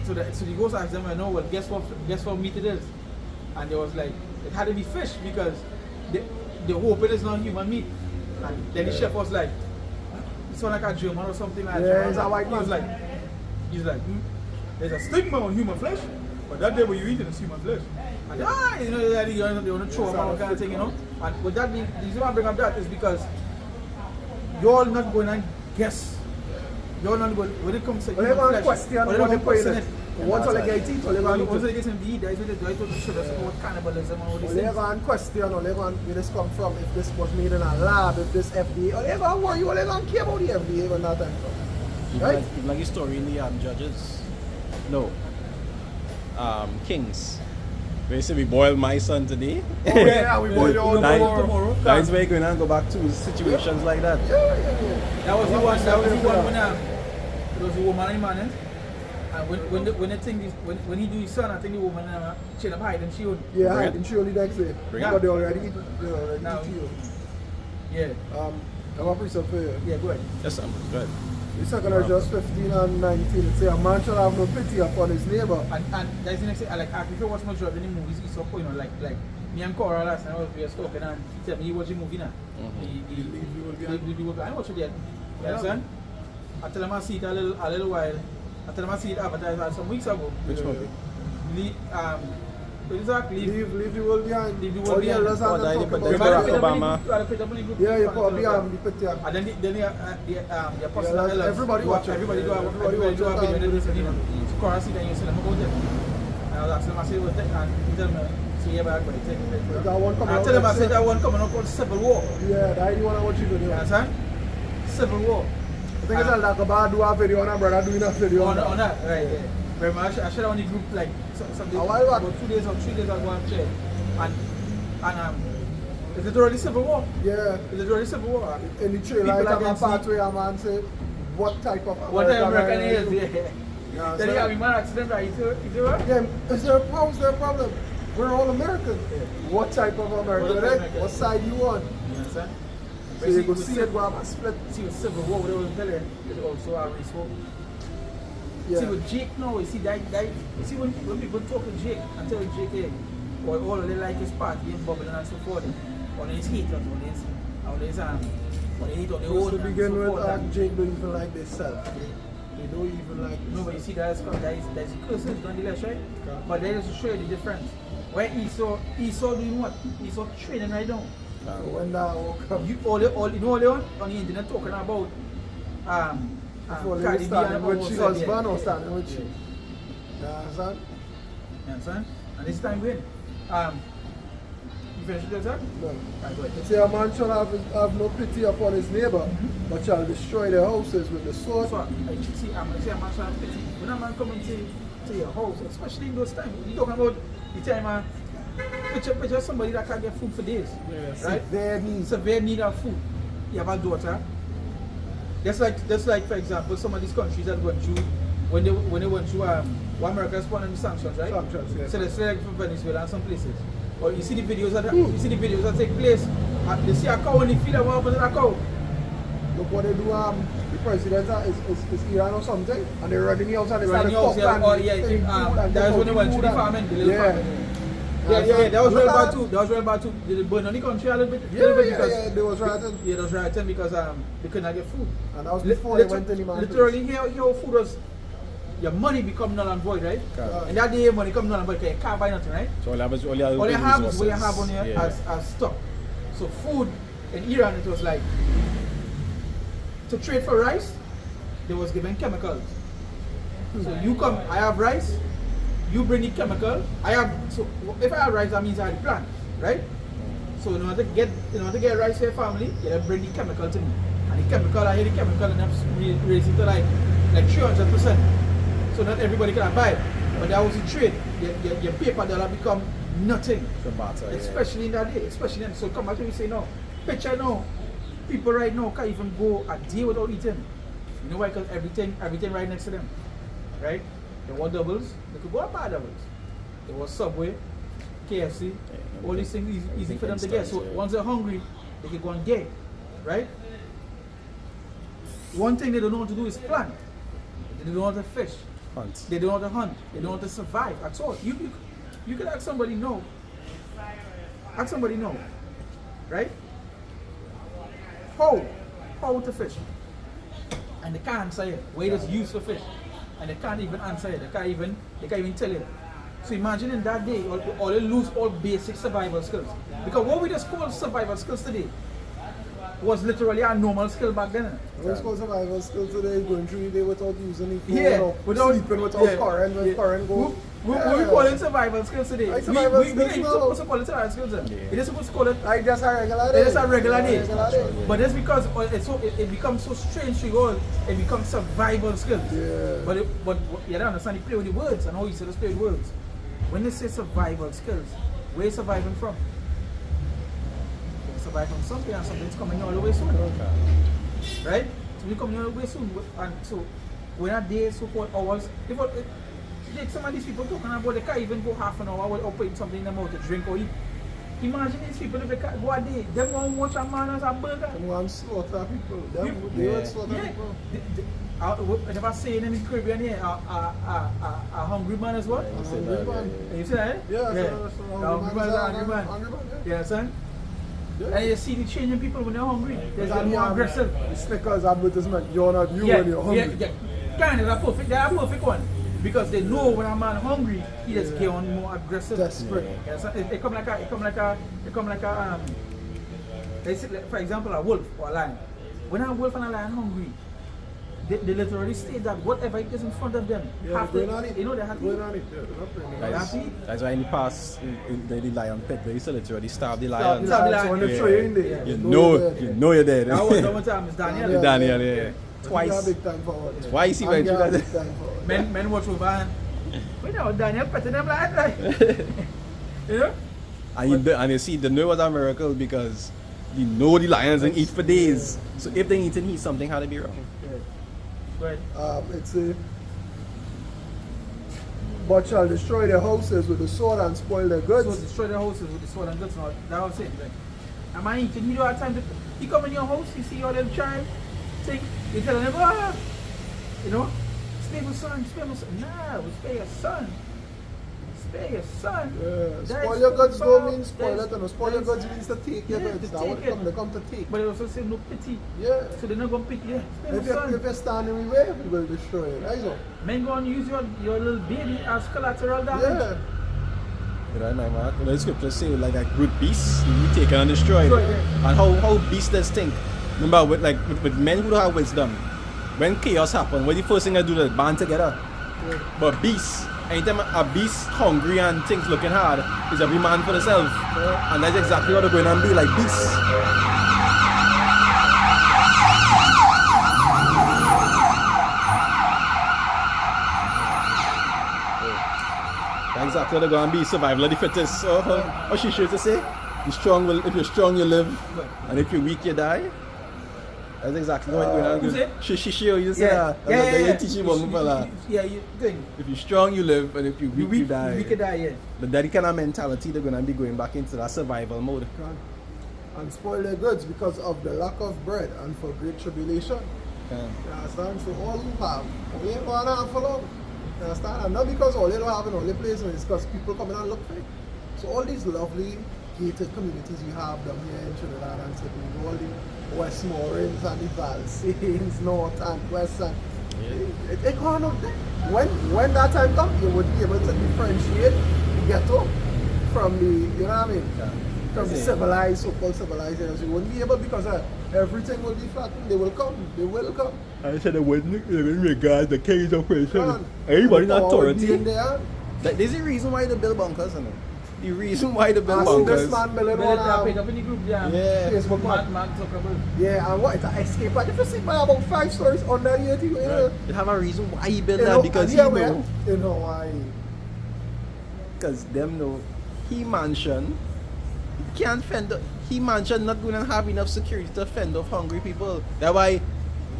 so the host asked them, well, guess what meat it is? And there was like, it had to be fish because they hope it is not human meat. And then the chef was like, it sounded like a German or something like that. Yeah, it's a white He was man. like, there's a stigma on human flesh, but that day when you eat it, it's human flesh. And they want to throw them out kind of thing, you know. And with that, the reason why I bring up that is because you're not going to guess. You're not going, when it comes to Well, they human want flesh, question or they what don't they question put it. Once they get it, or they Once want they to get some deed, that's what they do to show us about cannibalism and all these they things. want question, or they want where this come from, if this was made in a lab, if this FDA, or they want worry, or they don't care about the FDA when that time comes. Right? Even like the story in the Judges. No. Kings. Where you say we boil my son today. Oh yeah, we boil your tomorrow. That's where you're going to go back to situations like that. Yeah. That was the one when it was a woman and man, and when the thing is, when he do his son, I think the woman she up hide and she would Yeah, I didn't show you next day. Bring But it. they already eat, they already Now. eat you. yeah. I want to present for you. Yeah, go ahead. Yes, good. The second are just 15 and 19. It say a man shall have no pity upon his neighbor. And that's the next thing. Like if you watch majority of the movies, it's so cool, you know, like me and Cora last night we were talking and he tell me he watch the movie now. I watch it yet. You understand? I tell him I see it a little while. I tell him I see it advertised some weeks ago. Which movie? Exactly. Leave the world behind. Leave the world All the behind. elders Oh, and that talk but about that's it. Barack Obama. Yeah, you probably the picture. And then the apostle Yeah, elders, everybody watch it. everybody do Everybody a watch it video and and do this it. and you know. So Cora see that you say them about it. And I was asking him, I said, what that? And he tell me, so yeah, but I take it. That one coming I out tell him, I next said year. that one coming up called Civil War. Yeah, that the one I want you to do. You understand? Civil War. I think it's like about do a video on a brother doing a video On that, right, yeah. Remember, I shared on the group like something A while back. about 2 days or 3 days ago and shared. And is it already Civil War? Yeah. Is it already Civil War? In the trailer, People like a against part where a man say, what type of What type of American are is, you? yeah. Yeah, Then so- you have a man accident, right? Yeah, is there a problem? We're all Americans. What type of American, What type of right? American? What side you on? You understand? So you go see it, go have a split. See with Civil War, what they was telling is also a race war. Yeah. See with Jake now, you see that you see when people talk to Jake and tell Jake, hey, all they like is party and bubbling and so forth. Or they hate us, or they hate on the Just own. to begin so with, forth. Jake don't even like themselves. They don't even like No, but you see that's curses nonetheless, right? But that is to show you the difference. Where Esau doing what? Esau training right now. So when that will come, You all you know all on the internet talking about before they Cardi B starting and with all she that, husband or yeah. starting with she. You understand? You understand? And this time when you finish with that? No. Right, go ahead. It say a man shall have no pity upon his neighbor, but shall destroy their houses with the sword. So I see a man shall have pity. When a man come to your house, especially in those times, you talking about the time picture somebody that can't get food for days. Yes. Right? Severe need of food. You have a daughter. Just like for example, some of these countries that went through when they went through what America responded to sanctions, right? Sanctions, yes. So let's say like for Venezuela and some places. Or you see the videos that take place. They see a cow in the field and what happens to that cow. Look what they do, the president is Iran or something, and they're running the house and they start Running to house, cook yeah, and or yeah, take food and that was take when they out went the through the food famine, the little yeah. famine. Yeah, that was Look real at bad that. too. That was real bad too. They burned on the country a little bit. Yeah, they was rioting. Yeah, they was rioting because they could not get food. And that was before they went to the man. Literally, here food was, your money become null and void, right? Correct. And that day your money come null and void because you can't buy nothing, right? So all you have is All you have is what you have on here as stock. So food in Iran, it was like, to trade for rice, they was given chemicals. So you come, I have rice, you bring the chemical. So if I have rice, that means I have the plant, right? So in order to get rice for your family, you have to bring the chemical to me. And the chemical, I hear the chemical and I'm raising to like 300%. So not everybody can buy it. But that was the trade. Your paper dollar become nothing. The barter, Especially in that day, especially then. So come back and say no. Picture now, people right now can't even go a day without eating. You know why? Because everything right next to them. Right? They want doubles, they could go and buy doubles. There was Subway, KFC, all these things easy for them to get. So once they're hungry, they can go and get it. Right? One thing they don't know how to do is plant. They don't know how to fish. Hunt. They don't know how to hunt. They don't know how to survive at all. You could ask somebody no. Ask somebody no. Right? How to fish? And they can't answer it. Where is used for fish? And they can't even answer it. They can't even tell it. So imagine in that day, all they lose all basic survival skills. Because what we just call survival skills today was literally a normal skill back then. What's called survival skill today is going through the day without using the phone, Yeah, without sleeping, without current, with current go. We call it survival skills today. Like survival we skills ain't now. supposed to call it survival skills. It is supposed to call it Like just a regular day. It is a regular day. Regular day. But that's because it becomes so strange to you all. It becomes survival skills. Yeah. But you don't understand. You play with the words and how you say just play with words. When they say survival skills, where are you surviving from? You survive from something and something's coming all the way soon. Right? So you coming all the way soon. And so when a day so called hours, some of these people talking about they can't even go half an hour without putting something in their mouth to drink or eat. Imagine these people if they can't go a day, they won't watch a man as a burger. They want to slaughter people. They want to slaughter people. If I say in the Caribbean here, a hungry man as well. You see that? Yeah, A hungry man is a hungry man. You understand? Yeah. And you see the changing people when they're hungry. They're And more aggressive. The Snickers advertisement, you're not you when you're hungry. Kind of they're a perfect one. Because they know when a man hungry, he just get on more aggressive. Desperate. It come like a for example, a wolf or a lion. When a wolf and a lion hungry, they literally state that whatever it is in front of them, have to, you know, they have to eat. That's why in the past, in the lion pit, they used to literally starve the lion. Starve the lion. So when they throw you in there, You know you're dead. That was one time, it's Daniel. Yeah. Daniel, yeah. Twice. Big time forward. Twice he went through that. Men watch over and we know Daniel petting them like you know? And you see, the know was a miracle because you know the lions and eat for days. So if they need to eat something, how to be wrong? Right. It's a but shall destroy their houses with the sword and spoil their goods. So destroy their houses with the sword and guts. That was it. Right? Am I eating? You don't have time to. You come in your house, you see your little child, think you tell them, you know, spare my son. Nah, we spare your son. spare your son. Yeah. Spoil your goods don't mean spoil it, and spoil your goods means to take your goods. That's what they come to take. But they also say no pity. Yeah. So they're not going to pity you. If you stand in the way, we will destroy it. Right, so? Men go and use your little baby as collateral damage. Yeah. Right, my man. You know, the scriptures say like root beasts will be taken and destroyed. Destroyed, yeah. And how beasts does think. Remember with men who don't have wisdom, when chaos happens, what the first thing they do is band together. Yeah. But beasts, anytime a beast hungry and things looking hard, is every man for themselves. Yeah. And that's exactly what they're going to be like beasts. That's exactly what they're going to be, survival of the fittest. What she should to say? If you're strong, you live. And if you're weak, you die. That's exactly what you're going to do. She you say that. Yeah. Teach you one fella. Yeah, you think. If you're strong, you live, and if you're weak, you die. You could die, yeah. But that kind of mentality, they're going to be going back into that survival mode. And spoil their goods because of the lack of bread and for great tribulation. Yeah. You understand? So all who have, only one and for long. You understand? And not because all they don't have in all the places, it's because people come in and look for it. So all these lovely gated communities we have down here in Trinidad and Tobago, all the Westmorans and the Valsanes, North and West, and it can't up there. When that time comes, you would be able to differentiate the ghetto from the, you know what I mean? Yeah. From the civilized, so-called civilized areas. You wouldn't be able because everything will be flattened. They will come. They will come. I said they wouldn't regard the king's operation. Man, Everybody in the power authority. being there. There's a reason why they build bunkers, isn't it? The reason why they build I see bunkers. this man building But on pick up in the group, yeah. Facebook man. Man talk about. Yeah, and what? It's an escape. Like, if you see by about 5 stories under the 80, you know. They have a reason why he built You that know, because and he yeah, know. you know why? Because them know he mansion can't fend. He mansion not going to have enough security to fend off hungry people. That's why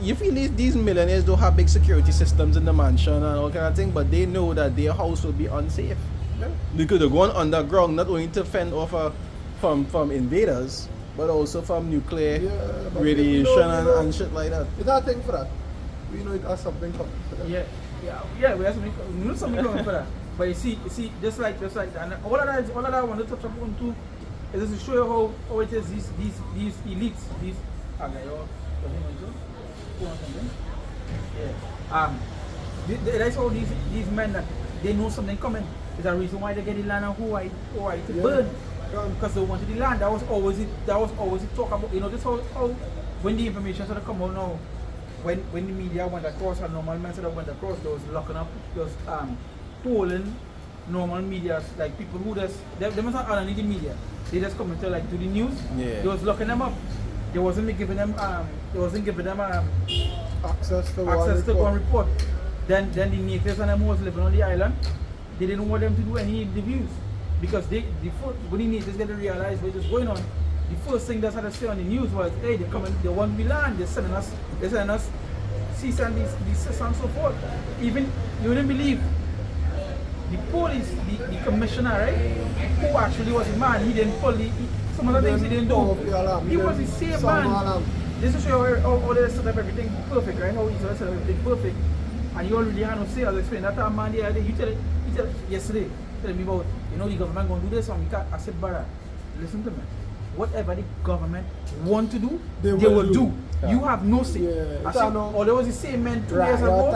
you feel these millionaires don't have big security systems in the mansion and all kind of thing, but they know that their house will be unsafe. Yeah. Because they're going underground not only to fend off from invaders, but also from nuclear But radiation you know, and shit like that. It's a thing for that. We know it has something coming for that. Yeah. We have something going for that. But you see, just like that. And all of that I want to touch upon too is just to show you how it is these elites, these that's how these men that they know something coming. Is a reason why they get the land and Hawaii to burn. Because they wanted the land. That was always the talk about, you know, this how when the information started come out now, when the media went across and normal men started went across, they was locking up, they was polling normal media, like people who just they must not underneath the media. They just come into like do the news. Yeah. They was locking them up. They wasn't giving them Access to one report. Then the natives and them who was living on the island, they didn't want them to do any interviews because when the natives get to realize what is going on, the first thing that's had to say on the news was, hey, they're coming, they want me land, they're sending us cease and desist and so forth. Even you wouldn't believe the police, the commissioner, right, who actually was a man, he didn't fully some of the things he didn't do. He was the same man. This is show how they set up everything perfect, right? How he set up everything perfect. And you already had no say, I was explaining that to a man the other day. You tell yesterday, telling me about, you know, the government going to do this, and I said, brother, listen to me. Whatever the government want to do, they will do. Yeah. You have no say. Yeah. I said, although it was the same man 2 years ago.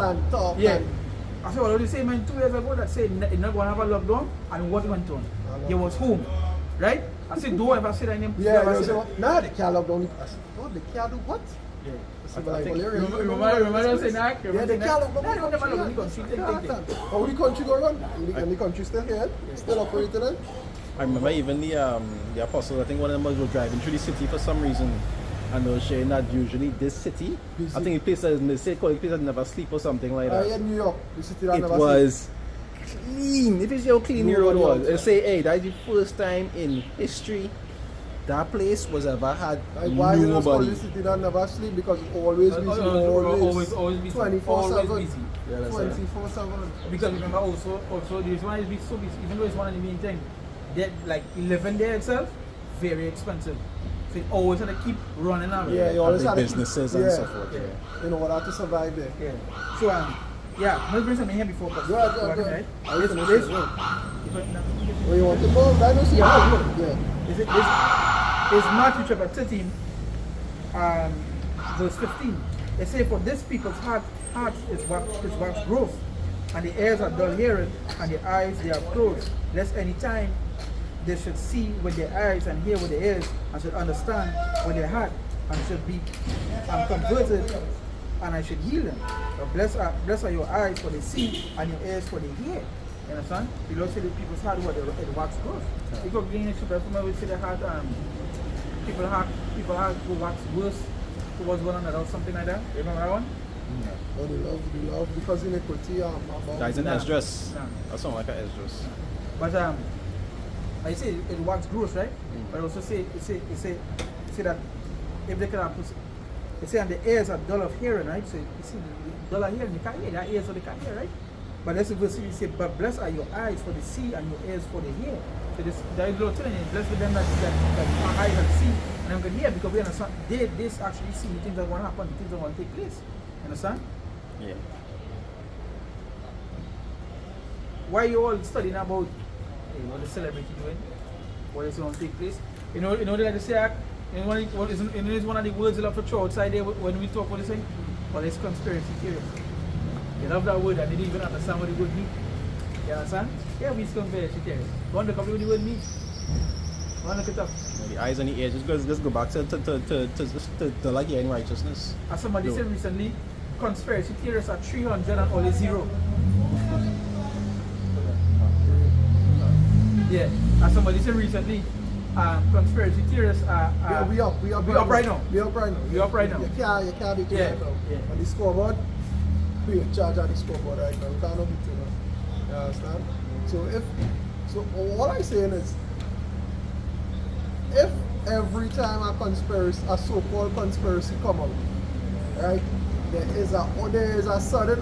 I said, although the same man 2 years ago that said it's not going to have a lockdown, and what went on? He was home, right? I said, don't ever say that name. Yeah, nah, they can't lock down. I said, oh, they can't do what? Yeah. Remember saying that? Yeah, they can't lock down the country. How the country go run? And the country still here, still operating it. I remember even the apostles, I think one of them was driving through the city for some reason, and they were saying that usually this city, I think the place that they say called the place that never sleep or something like that. Yeah, New York, the city that it never was clean. If it's how clean the road was, they say, hey, that's the first time in history that place was ever had why you not call nobody. the city that never sleep? Because it's always busy, always busy, 24/7. 24/7. Because remember also the reason why it's so busy, even though it's one of the main things, that like living there itself, very expensive. So you always have to keep running out. Yeah, you always have to businesses and so forth. Yeah. In order to survive there. Yeah. So let's bring something here before. Go ahead. Right? Oh, you want to go? I don't see Yeah, how. look. Yeah. Is Matthew chapter 13, verse 15. They say, for this people's hearts is wax gross, and the ears are dull hearing, and the eyes they are closed, lest any time they should see with their eyes and hear with their ears, and should understand with their heart, and should be converted, and I should heal them. But blessed are your eyes for they see, and your ears for they hear. You understand? You don't see the people's heart where the wax grows. You go green super from we see the heart people heart go wax worse towards one another or something like that. You remember that one? Oh, the love, because iniquity That's an Nah. Esdras. Nah. That sounds like an Esdras. But I say it wax gross, right? But also say that if they can have it say and the ears are dull of hearing, right? So you see the dull of hearing, you can't hear, their ears so they can't hear, right? But that's the verse you say, but blessed are your eyes for the see and your ears for the hear. So there is no telling you, blessed with them that our eyes can see and them can hear, because we understand they actually see the things that want to happen, the things that want to take place. You understand? Yeah. Why you all studying about what the celebrity doing? What is going to take place? You know they like to say, it's one of the words you love to throw outside there when we talk about this thing? Well, it's conspiracy theory. You love that word and they didn't even understand what the word means. You understand? Yeah, we conspiracy theory. Go on, look up what the word means. Go on, look it up. The eyes and the ears. Just go back to like hearing righteousness. As somebody said recently, conspiracy theorists are 300 and only 0. Yeah, as somebody said recently, conspiracy theorists are we up right now. We up right now. We up right now. You can't be too Yeah, right now. yeah. On the scoreboard, we in charge of the scoreboard right now. We can't be too now. You understand? So all I'm saying is, if every time a so-called conspiracy come out, right, there is a sudden,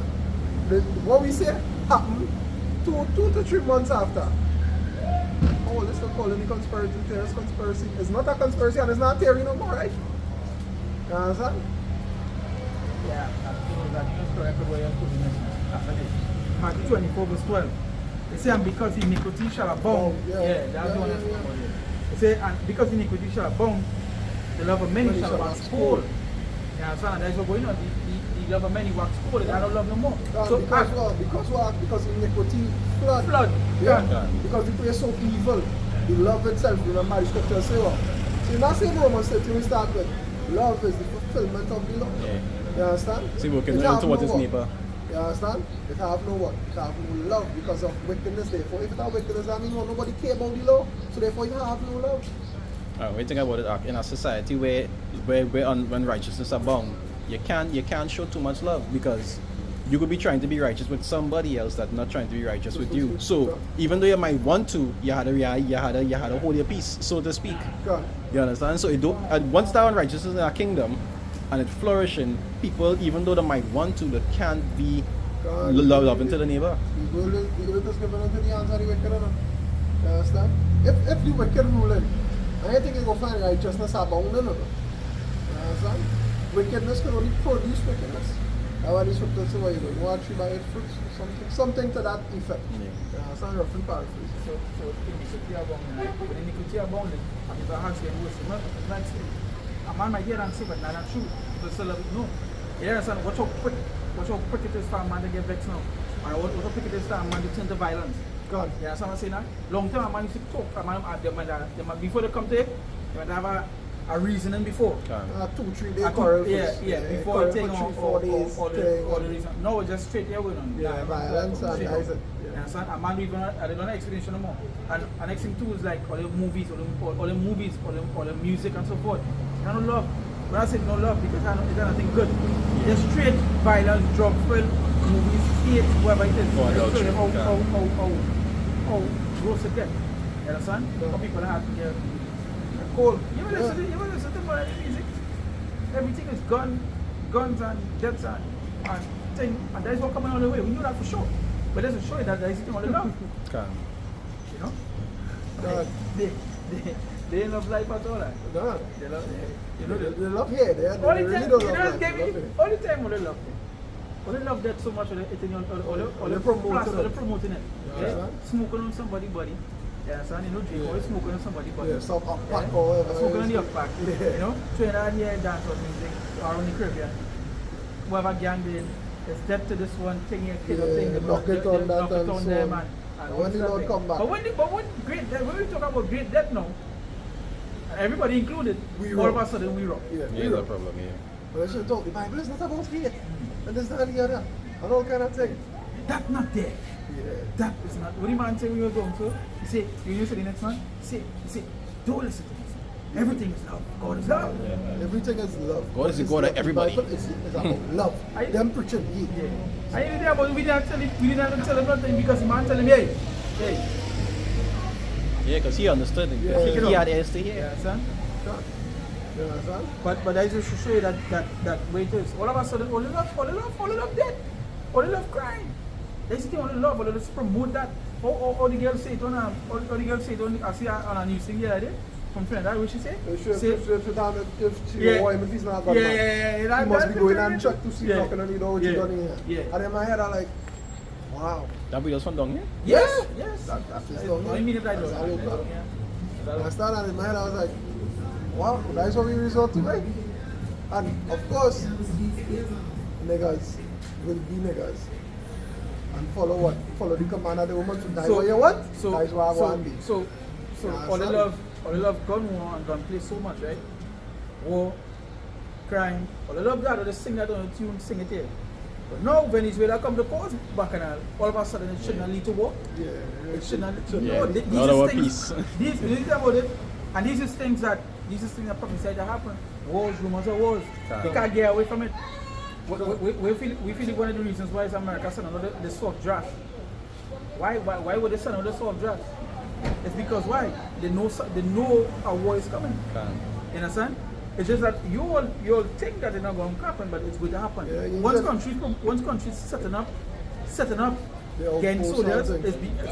what we say happen 2 to 3 months after. Oh, let's not call it a conspiracy theorist conspiracy. It's not a conspiracy and it's not a theory no more, right? You understand? Yeah, that's correct the way you're putting it. After this. Matthew 24 verse 12. They say, and because iniquity shall abound. That's the one that's about it. They say, and because iniquity shall abound, the love of many shall wax cold. You understand? And that's what's going on. The love of many wax cold. I don't love no more. So Because iniquity flood. Yeah. Because the place is so evil. The love itself, remember the scripture say what? So in that same Romans 13 we start with, love is the fulfillment of the law. Yeah. You understand? See, we can It learn have towards no his what? neighbor. You understand? It have no what? It have no love because of wickedness. Therefore, if it have wickedness, that means nobody care about the law. So therefore, it have no love. When you think about it, in a society where when righteousness abound, you can't show too much love, because you could be trying to be righteous with somebody else that's not trying to be righteous with you. So even though you might want to, you had to hold your peace, so to speak. God. You understand? So it don't. And once that righteousness in our kingdom and it's flourishing, people, even though they might want to, they can't be loving to the neighbor. People is just given unto the hands of the wicked. You understand? If the wicked ruling, I think you go find righteousness abound. You understand? Wickedness can only produce wickedness. That's why the scripture says, what you do? You want 3 by 8 fruits? Something to that effect. Yeah. It's not roughly paraphrase. So iniquity abounding, right? When iniquity abounding, and if our hearts get worse, it's not a man might hear and say, but not true. But still love it. No. You understand? Watch how quick it is for a man to get vexed now. And watch how quick it is for a man to turn to violence. God. You understand what I'm saying now? Long time a man used to talk. A man, before they come to it, they might have a reasoning before. 2-3 day quarrel. Before it take on 4 days. all the reason. No, just straight here going on. Yeah, violence and Isaac. You understand? A man don't even I don't know explanation no more. And next thing too is like all the movies, all the music and so forth. I don't love. When I say no love, because I don't, it's nothing good. Just straight violence, drug filled movies, hate, whatever it is. How gross it gets. You understand? How people have to get cold. You ever listen to modern music? Everything is guns and deaths and thing, and that is what coming on the way. We know that for sure. But that's to show you that there is something on the love. You know? God. They love life at all. Right? No. They love, They love here. They all the really time, don't you love know, life. gave They love me it. all the time when they love me. Or they love that so much, or they They're promoting it. Yeah. Smoking on somebody's body. Yeah, son, you know, drink, always smoking on somebody's body. Yeah, some uppack or whatever. Smoking on the uppack. You know, Trinidad here, dance or music, or on the Caribbean. Whoever gang in, they step to this one thing here, kid or thing, they knock it on that and so them and when the Lord come back. But when we talk about great death now, everybody included, all of a sudden we rock. Yeah, Yeah, no problem, yeah. But I should talk, the Bible is not about hate. And this, that, and the other. And all kind of thing. That's not there. Yeah. That is not. What do you man say when you were going to? You say, you say the next man? You say, don't listen to this. Everything is love. God is love. Yeah. Everything is love. God is the God of everybody. The Bible is about love. Them preaching hate. Yeah. I didn't about we didn't tell him nothing because the man tell him, hey. Yeah, because he understood it. Yeah. He had ears to hear. Yeah, son. You understand? But I just show you that way it is. All of a sudden, all the love dead. All the love crying. They say only love, but let's promote that. All the girls say it on all the girls say it on, I see on a news thing the other day from Trinidad, what she say? If he's not gone back, he must be going and check to see knocking on the door what you done here. Yeah. And in my head I'm like, wow. That video's from down here? Yes. That is What do you mean if I That's don't? all I understand, and in my head I was like, wow, that's what we resort to, right? And of course, niggas will be niggas. And follow what? Follow the command of the woman to die what you want? That is what I want to be. So all the love gun war and gun play so much, right? War, crime, all the love that, or they sing that on a tune, sing it here. But now Venezuela come to cause bacchanal, all of a sudden it shouldn't lead to war. Yeah. It shouldn't. Yeah. These Not our things. peace. These about it, and these is things that prophesied to happen. Wars, rumors of wars. You can't get away from it. We feel one of the reasons why is America sending out the soft draft. Why would they send out the soft draft? It's because why? They know a war is coming. You understand? It's just that you all think that it's not going to happen, but it's going to happen. Yeah, once countries setting up getting soldiers,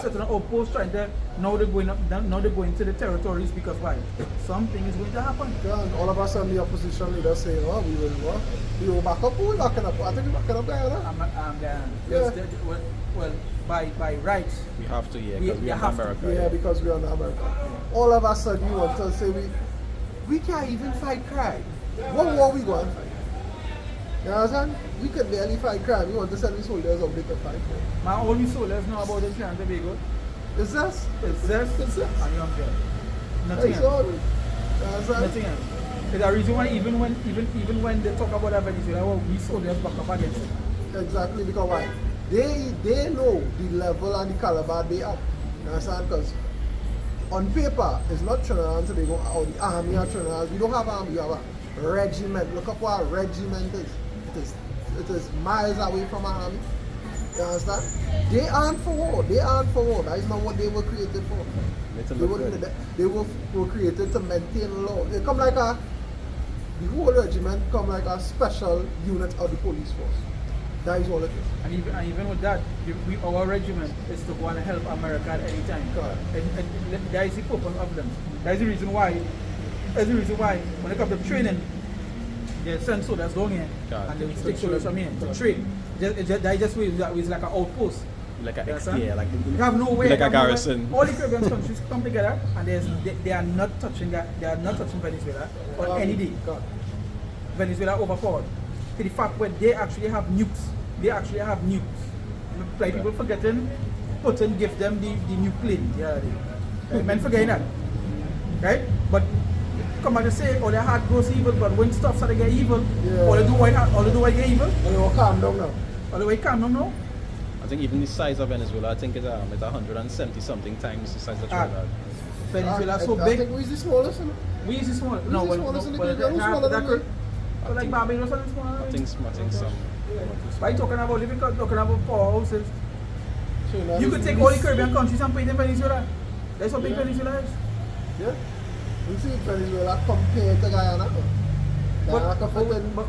setting up outposts, trying to now they're going to the territories because why? Something is going to happen. Yeah, and all of us on the opposition leaders saying, oh, we will back up, who will back up? I think we're backing up there, no? Well, by rights. We have to, yeah, We because we are have to. America. Yeah, because we're under America. All of us sudden you want to say we can't even fight crime. What war we going to fight? You understand? We can barely fight crime. We want to send these soldiers out there to fight crime. My only soldiers know about this and Tobago. It's us. It's this It's us. and Young Girl. Nothing That's else. all. You understand? Nothing else. There's a reason why even when they talk about Venezuela, well, we soldiers back up against it. Exactly, because why? They know the level and the caliber they are. You understand? Because on paper, it's not Trinidad and Tobago or the army of Trinidad. We don't have army, we have a regiment. Look up what a regiment is. It is miles away from an army. You understand? They aren't for war. That is not what they were created for. They were created to maintain law. They come like the whole regiment come like a special unit of the police force. That is all it is. And even with that, our regiment is to go and help America at any time. And that is the purpose of them. That is the reason why. When it comes to training, they send soldiers down here and they take soldiers from here to train. That is just like an outpost. Like an Understand? XDA, like You have no way. like a garrison. All the Caribbean countries come together and they are not touching Venezuela on any day. Venezuela overpowered. To the fact where they actually have nukes. Like people forgetting, Putin give them the nuke plane the other day. Men forgetting that. Right? But come back to say, oh, their heart grows evil, but when stuff start to get evil, all they do why get evil. And they will calm down now. All the way calm down now. I think even the size of Venezuela, I think it's 170 something times the size of Trinidad. Venezuela so I big. think we're the smallest. We is the small. No, No, smallest in the Caribbean. Who's smaller than we? Like Barbados and smaller. I think some. Why you talking about living? Talking about powerhouses. Trinidad You is could the take all the least. Caribbean countries and put it in Venezuela. That's how big Venezuela is. Yeah. You see Venezuela compared to Guyana. Guyana But-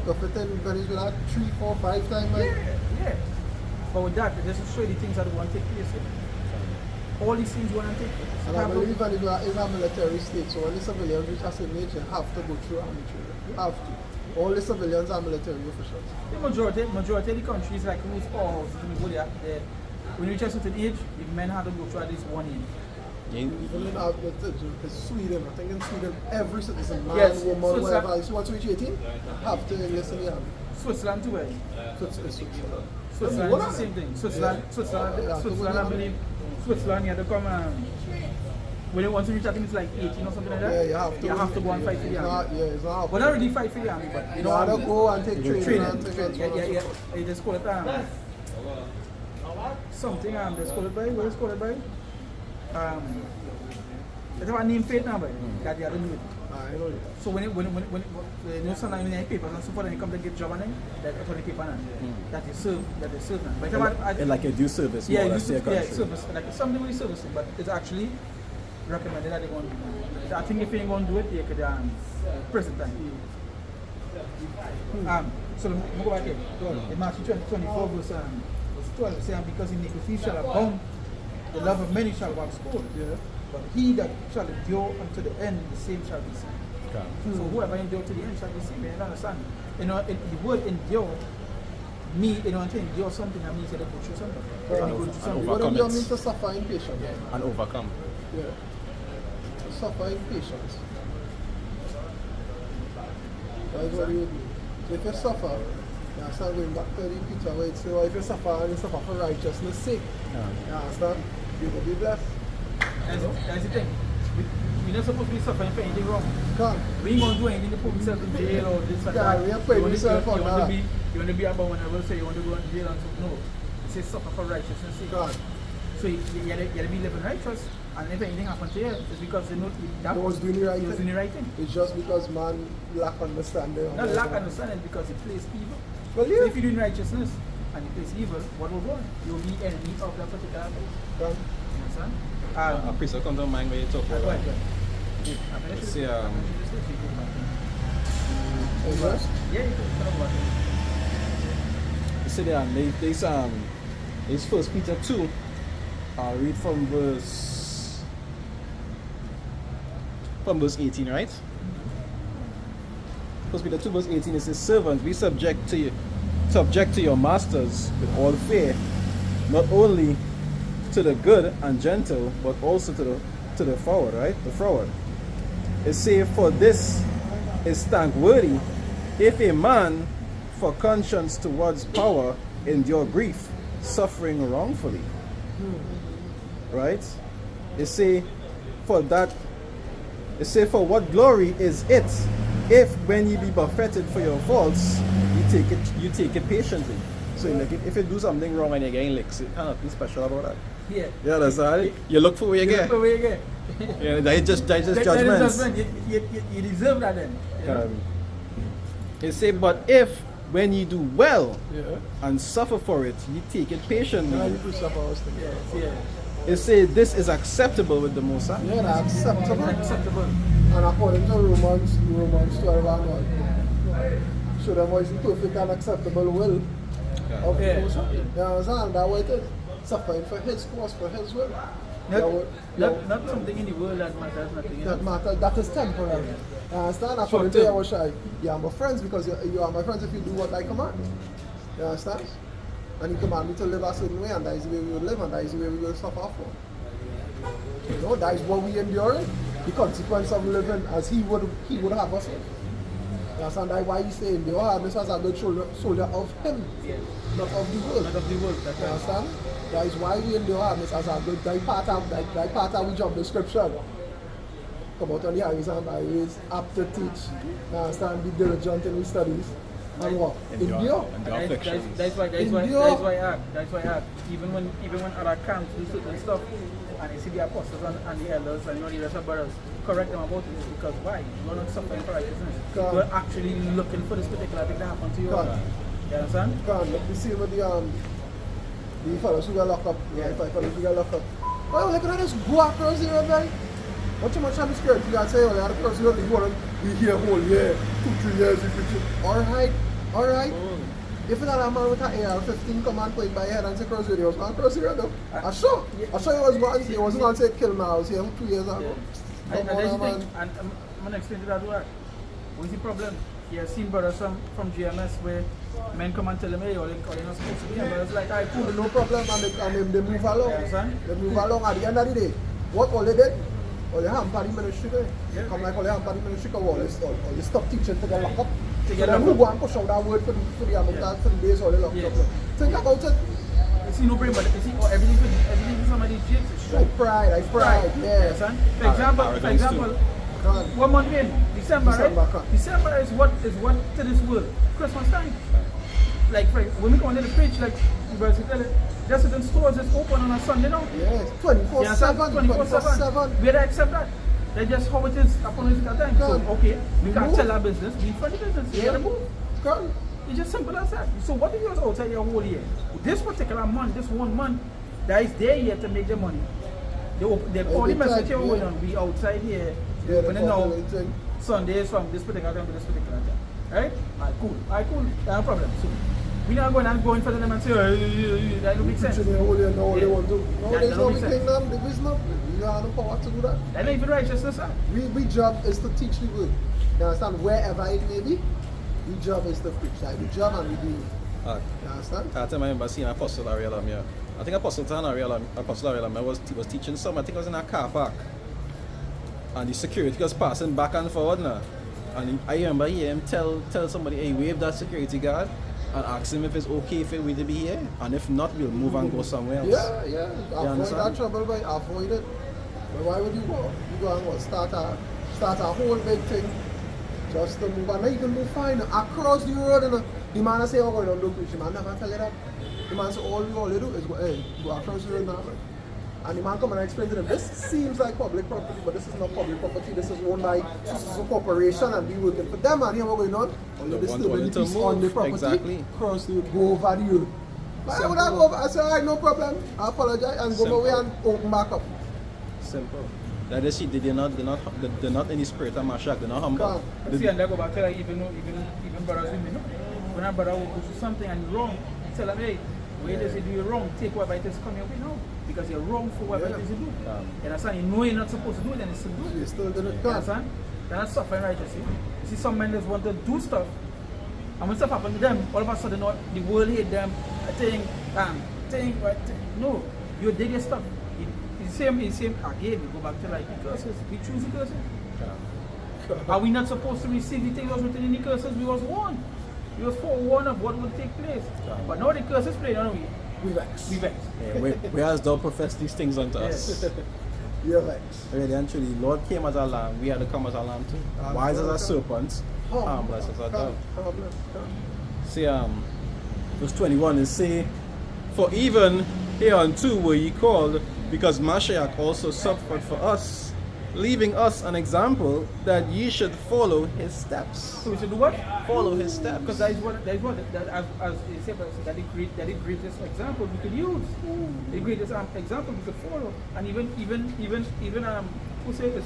could fit in Venezuela 3, 4, 5 times. Like. Yeah. But with that, just to show you the things that want to take place here. All these things want to take place. And I believe Venezuela is a military state, so when the civilians reach a certain age, you have to go through army training. You have to. All the civilians are military officials. The majority of the countries like whose powerhouses in the world, when you reach a certain age, the men have to go through at least 1 year. Even in Sweden, I think in Sweden, every citizen, man, Yes, woman, Switzerland. whatever, so once you reach 18, have to enlist in the army. Switzerland too, eh? So it's Switzerland. Switzerland What is are the same they? thing. Yeah. Switzerland, I believe. Switzerland, you have to come when you want to reach, I think it's like 18 or something like that. Yeah, you have to. go and fight for the army. It's not. Well, not really fight for the army, but You have to go and take training and take Yeah. They just call it something. They just call it by. What is called it by? It's about name plate now, boy. That you have to do it. I know you. So when sometimes when you have papers and so forth, and you come to get job on it, that's on the paper now. That they serve now. But And like you do service more or less to your country. service. Like something we service, but it's actually recommended that they want to do it. I think if you ain't going to do it, you could prison time. So let me go back here. In Matthew 24 verse 12, saying, because iniquity shall abound, the love of many shall wax cold. Yeah. But he that shall endure unto the end, the same shall be saved. Okay. So whoever endure to the end shall be saved. You understand? The word endure, to endure something, that means that they go through something. What do you mean to suffer in patience? And overcome. Yeah. To suffer in patience. That is what you do. So if you suffer, you understand, going back to the Peter where it says, well, if you suffer and you suffer for righteousness' sake, you understand, you will be blessed. That's the thing. We're not supposed to be suffering for anything wrong. Come. We ain't going to do anything to put yourself in jail or this and Yeah, that. we are putting yourself on that. You want to be about when I will say you want to go to jail and so. No. It says suffer for righteousness' sake. God. So you got to be living righteous. And if anything happens to you, it's because they know that He was doing the right he was doing thing. the right thing. It's just because man lack understanding. Not lack understanding, because he plays evil. Well, So yeah. if you're doing righteousness and you place evil, what will go on? You'll be enemy of that particular thing. God. You understand? A priest will come to mind when you talk about that. See, Yeah, you can. you see there, there's First Peter 2. I'll read from verse 18, right? First Peter 2 verse 18, it says, servants, be subject to your masters with all fear, not only to the good and gentle, but also to the forward, right? The forward. It says, for this is thankworthy, if a man for conscience towards power endure grief, suffering wrongfully. Right? It say, for what glory is it, if when ye be buffeted for your faults, you take it patiently. So like if you do something wrong and you're getting licks, you can't be special about that. Yeah. You understand? You look for where you get. Yeah, that's just judgments. You deserve that then. You know? It say, but if when you do well Yeah. and suffer for it, you take it patiently. Now you push up our thing. Yeah. It say this is acceptable with the Most High. Yeah, that's acceptable. Acceptable. And according to Romans 12 and 1, show them what is the perfect and acceptable will of Yeah. the Most High. You understand? That's what it is. Suffering for his cause, for his will. Not something in the world that matters, nothing That else. matter, that is temporary. You understand? According to Yahushua, you are my friends because you are my friends if you do what I command. You understand? And he command me to live a certain way, and that is the way we will live, and that is the way we will suffer for. You know, that is what we endure. The consequence of living as he would have us live. You understand? That's why he say endure hardness as a good soldier of him, not of the world. Not of the world. That's You right. understand? That is why we endure hardness as a good part of we job description. Come out on the highways and byways, apt to teach. You understand? Be diligent in his studies. And what? Endure. And the afflictions. That's why I act. Even when other camps do certain stuff, and you see the apostles and the elders and the rest of brothers correct them about it, because why? You're not suffering for righteousness. God. You're actually looking for this particular thing that happened to you. God. You understand? Come, let me see with the fellows who got locked up. Yeah, 5 fellows who got locked up. Well, look at this go across here, man. What too much time is scared? You gotta say, oh, the other person you want to be here whole year, 2-3 years, you preach. Alright. If that a man with an AR-15 come and point by your head and say cross the road, he was going to cross the road though. I saw he wasn't going to say kill me. I was here 2 years ago. And Come that's the on, thing. man. And I'm going to explain to that word. What's the problem? Yeah, seen brothers from GMS where men come and tell them, hey, or they're not supposed to be here. But it's like, alright, cool. No problem, and they move along. Yeah, They move along. At the end of the day, what all they did, all they hamper the ministry there. Yeah. Come like all they hamper the ministry, all they stop teaching to get locked up. To So get then locked who go and push out that word for the Americans for the days all they locked Yeah. up. Think about it. You see, no brain, but you see, everything for some of these jigs is Like pride, yeah. son. For example, Can't. what month we in? December, December, right? correct. December is what to this world? Christmas time. Like when we go into the preach, like you guys tell it, resident stores is open on a Sunday now. Yes, 24/7, 24/7. We don't accept that. That's just how it is upon this time. So Correct. okay, we can't Move. tell our business, be for the business. You gotta move. Correct. It's just simple as that. So what if you was outside your whole year? This particular month, this 1 month, that is there yet to make the money. They call the message here going on. We outside here. Yeah, Opening the now thing. Sundays from this particular time to this particular time. Right? Alright, cool. No problem. So we're not going for them and say, that don't make sense. Teaching the whole year, know what they want to do. That Nowadays, don't now we make sense. think them, there is no, we have no power to do that. That ain't even righteousness, sir. We job is to teach the word. You understand? Wherever it may be, we job is to preach. Like we job and we do it. You understand? I remember seeing Apostle Ariel here. I think Apostle Ariel was teaching some. I think it was in a car park. And the security was passing back and forward now. And I remember hearing him tell somebody, hey, wave that security guard and ask him if it's okay for we to be here. And if not, we'll move and go somewhere else. Yeah. Avoid understand? that trouble, boy. Avoid it. But why would you go? You go and what? Start a whole big thing just to move. And not even move fine. Across the road, and the man say, oh, don't do preach. The man never tell you that. The man say, all you do is go, hey, go across the road now, man. And the man come and explain to them, this seems like public property, but this is not public property. This is owned by a corporation and we working for them. And here what going on? Only this little piece on the property. Exactly. Cross the road, go over the road. But I would have go over. I said, all right, no problem. I apologize and go Simple. away and open back up. Simple. That is it. They're not in the spirit of Mashak. They're not humble. See, and I go back to like even brothers with me, no? When a brother will go to something and you're wrong, tell them, hey, where does he do you wrong? Take whatever it is come your way now. Because you're wrong for whatever it is you do. You understand? You know you're not supposed to do it, then it's still do You it. still didn't You come. understand? They're not suffering right, you see. You see some men just want to do stuff. And when stuff happens to them, all of a sudden the world hate them, no, you did your stuff. It's the same, again, we go back to like the curses. We choose the curses. Are we not supposed to receive the things that was written in the curses? We was warned. We was forewarned of what would take place. But now the curses play, don't we? We vex. We vex. Yeah, whereas thou profess these things unto us. You're vex. Really and truly, Lord came as a lamb, we had to come as a lamb too. Wise as a serpent, harmless as a dove. See, verse 21 is say, for even hereunto were ye called, because Mashiach also suffered for us, leaving us an example that ye should follow his steps. So we should do what? Follow his steps. Because that is what as you say, that the greatest example we could use. The greatest example we could follow. And even who say this?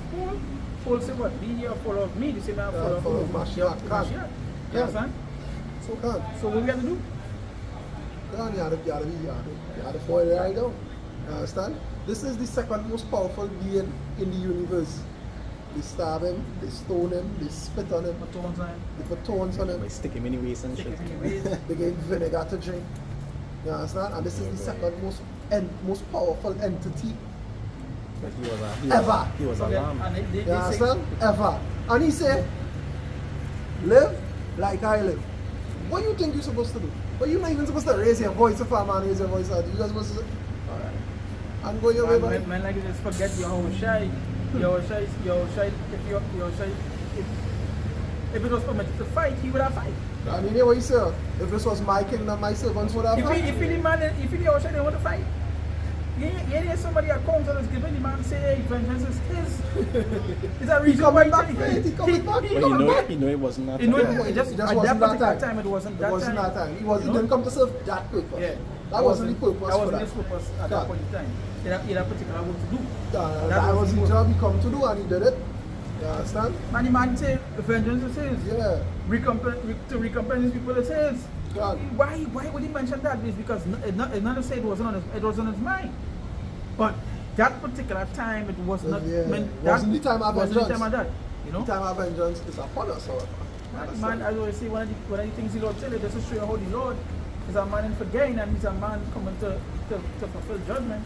Paul said what? Be ye a follower of me, the same man follower follow of Mashiach. Mashiach. You understand? So can't. So what we have to do? You have to boil it right down. You understand? This is the second most powerful being in the universe. They stab him, they stone him, they spit on him, they put thorns on him, They stick him in the waist and shit. they give vinegar to drink. You understand? And this is the second most powerful entity But he was a Okay, lamb. and they you say, understand? Ever. And he said, live like I live. What do you think you're supposed to do? But you're not even supposed to raise your voice if a man raise your voice out. You're supposed to say, alright. And go your way back. man like you just forget your shy. If it was permitted to fight, he would have fight. I mean, hear what you say. If this was my kingdom, my servants would have If fight. he shy, they want to fight. Yeah, somebody at council is giving the man say, hey, vengeance is his. Is that reason why coming back, faith. He coming back. But you know it wasn't that. You know, time. it just It at that wasn't particular that time, it wasn't It that wasn't time. that time. He didn't come to serve that purpose. Yeah. That wasn't the purpose That for wasn't that. his purpose at that point in time. He had a particular work to do. That was the job he come to do and he did it. You understand? And the man said, vengeance is his. Yeah. To recompense his people is his. God. Why would he mention that? It's because it not to say it wasn't on his mind. But that particular time it was not Yeah. meant Wasn't the time of wasn't the vengeance. time of that. You know? The time of vengeance is upon us, however. Man, as I always say, one of the things the Lord tell you, just to show you how the Lord is a man in for gain and he's a man coming to fulfill judgment.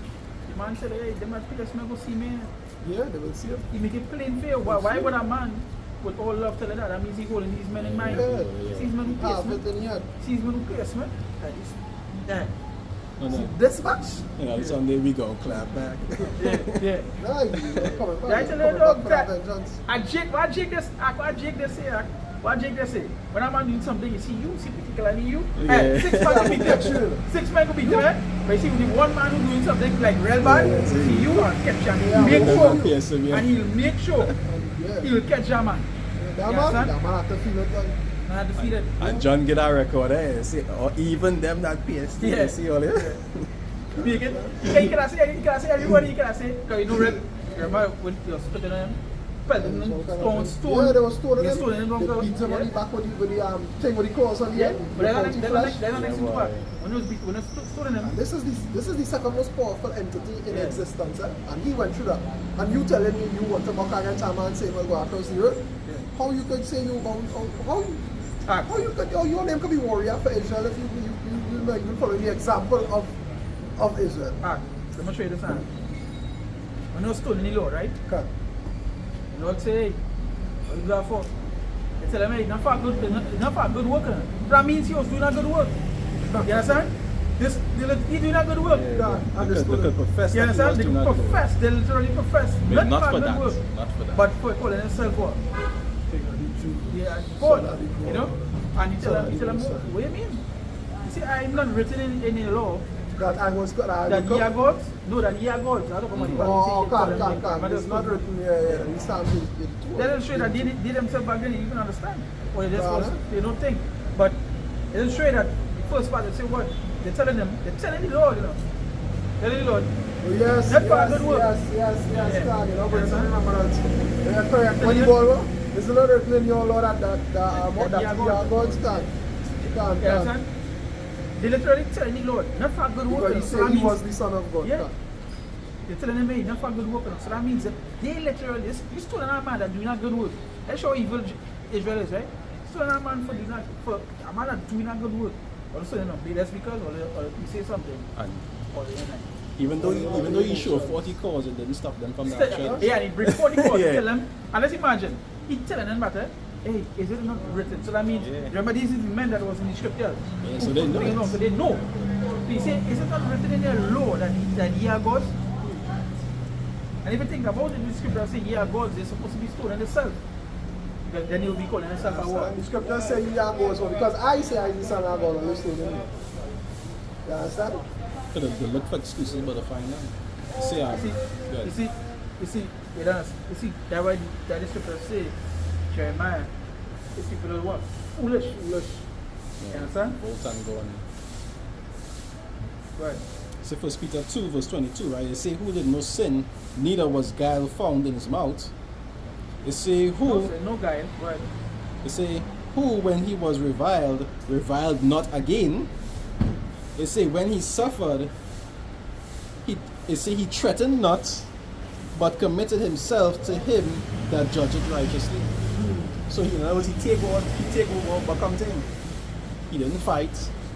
The man said, hey, them that pillars may go see me. Yeah, they will see it. He make it plain for you. Why would a man with all love tell you that? That means he holding these men in mind. Yeah. Sees men who pierce Half me. it in here. Sees men who pierce me. Yeah. No, no. This much? Yeah, Sunday we go clap back. Yeah. Nah, you coming back. Yeah, I tell Coming you, back dog, for that- that vengeance. What Jake they say? When a man doing something, you see particularly you. Yeah. Hey, 6 man could be there. 6 men could be there. But you see, with the one man who doing something like real bad, Yeah, see. see you and catch him. Yeah, Make but sure. that pierce him, yeah. And he'll make sure Yeah. he'll catch a man. That You man understand? have to feel it. Like, And I defeated. And John get a record, eh? See, or even them that pierce. Yeah. You see all this? Make it. You can say everybody, you can say, because you know, remember when you're spitting on him? Pelting him, stone. Yeah, they were stoning Yeah, him. stoning him. They beat him on the back with the thing with the cross on the Yeah, end. but that's The not flash. next to Yeah, what? boy. When he was stoning him. This is the second most powerful entity in Yeah. existence, and he went through that. And you telling me you want to mock against a man saying, well, go across the earth? Yeah. How you could say you Ah. how you could your name could be warrior for Israel if you follow the example of Israel? Ah, let me show you the sign. When he was stoning the Lord, right? Okay. The Lord say, hey, what you got for? They tell him, hey, not for a good work. That means he was doing a good work. You understand? He doing a good work. Yeah. They could profess You that he was understand? They doing that good work. profess, they literally profess. But not for for good that. work, Not for that. but for calling himself what? Yeah, God. You know? And he tell him, what do you mean? You see, I'm not written in any law That I was good. that ye are gods. No, that ye are gods. I don't know Oh, what can't. It's not written here. Yeah. He stands in They don't show that they themselves back then you can understand. Or they just Yeah. they don't think. But it doesn't show that the first part they say what? They're telling the Lord, you know. Telling the Lord. Oh, yes, Not for a good work. yes, Yeah. God, you know, but Yes, it's sir. remember that. Yeah, correct. When you ball, it's not written in your law that That you you are are God's God. You understand? They literally telling the Lord, not for a good work. Because he So that said he means- was the son of God. Yeah. They're telling him, hey, not for good work. So that means that they literally, you stole a man that doing not good work. That's how evil Israel is, right? Stole a man for a man that doing not good work. Or so you know, that's because, or you say something, And or they don't like. even though you show 40 cause, it didn't stop them from that shit. Yeah, and he brings 40 calls Yeah. to tell them. And let's imagine, he telling them that, hey, is it not written? So that means, Yeah. remember, these is the men that was in the scripture. Yeah, so they know it. So they know. So he say, is it not written in their law that ye are gods? And if you think about it, the scripture say ye are gods, they're supposed to be stolen themselves. Then he'll be calling himself a what? And the scripture says you are God's son because I say I am the son of God and you still don't know. You understand? Could have looked for excuses, but to find out. See, You see, that's why that the scripture say, Jeremiah, these people are what? Foolish. You understand? Bolt and go on. Right. So 1 Peter 2 verse 22, right? They say, who did no sin, neither was guile found in his mouth. They say, who, No guile. Right. they say, who when he was reviled not again. They say, when he suffered, he threatened not, but committed himself to him that judgeth righteously. So in other words, he take over what comes to him. He didn't fight.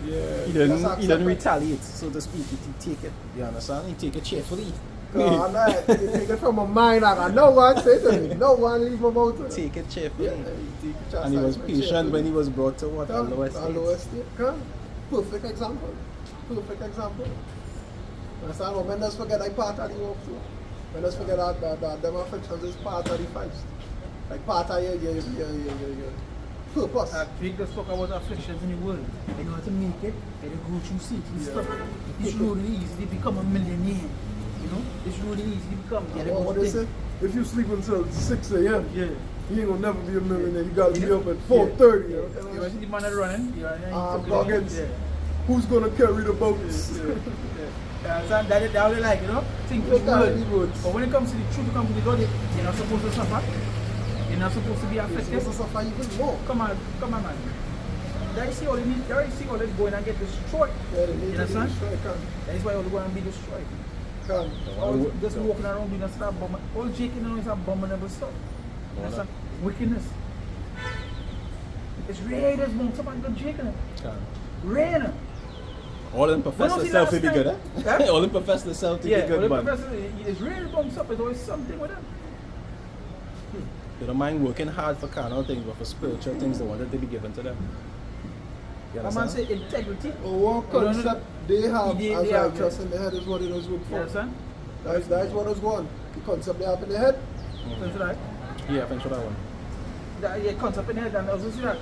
Yeah. He didn't retaliate, so to speak. He take it. You understand? He take it cheerfully. God, man, you take it from my mind. I got no one say to me. No one leave my mouth. Take it cheerfully. Yeah, you take it And he was chastisement patient cheerfully. when he was brought to what? The lowest The state. lowest state. Come. Perfect example. Perfect example. Understand? But men just forget that part of the walk too. Men just forget that them afflictions is part of the fight. Like part of your purpose. We just talk about afflictions in the world. They know how to make it, they go through cities, stuff. It's really easy to become a millionaire. You know? It's really easy to become. What they say? If you sleep until 6 a.m., Yeah. you ain't gonna never be a millionaire. You gotta be up at 4:30. You want to see the man that running? Buckets. Yeah. Who's gonna carry the boats? So that's how they like, you know? Think for the world. But when it comes to the truth, to come to the Lord, you're not supposed to suffer. You're not supposed to be You're afflicted. supposed to suffer even more. Come on, man. They see all they need. They see all they going and get destroyed. Yeah, they need You to be understand? destroyed, come. That is why all going to be destroyed. Come. All just walking around doing that stuff, all Jake is abominable stuff. You understand? Wickedness. It's rare there's more somebody good Jake in it. Rare. All them profess When was the themselves to last be good, time? eh? Huh? All them profess themselves to Yeah, be good, well, man. it's rare it bumps up. There's always something with them. They don't mind working hard for carnal things, but for spiritual things, they want it to be given to them. You A man understand? say integrity. What concept they have They as have, righteous yeah. in their head is what it was good You for. understand? That is what is going. The concept they have in their head. That's right. Yeah, I think for that one. That yeah, concept in head and also see that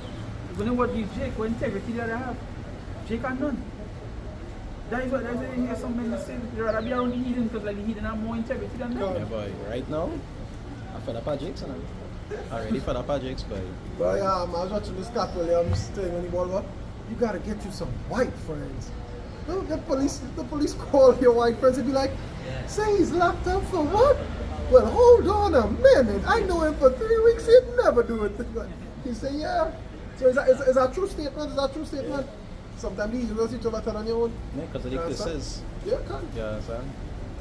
when what gives Jake, what integrity that I have. Jake and none. That is what you hear some men say. They rather be around the heathen because like the heathen have more integrity than them. Yeah, boy, right now, I fed up our Jakes, and I already fed up our Jakes, boy. But yeah, I was watching this Cat Williams thing and he brought up, you gotta get you some white friends. No, the police call your white friends and be like, say he's locked up for what? Well, hold on a minute. I know him for 3 weeks. He'd never do it. He say, yeah. So is that a true statement? Is that a true statement? Sometimes you will see each other on your own. Yeah, because of the kisses. Yeah, can. You understand?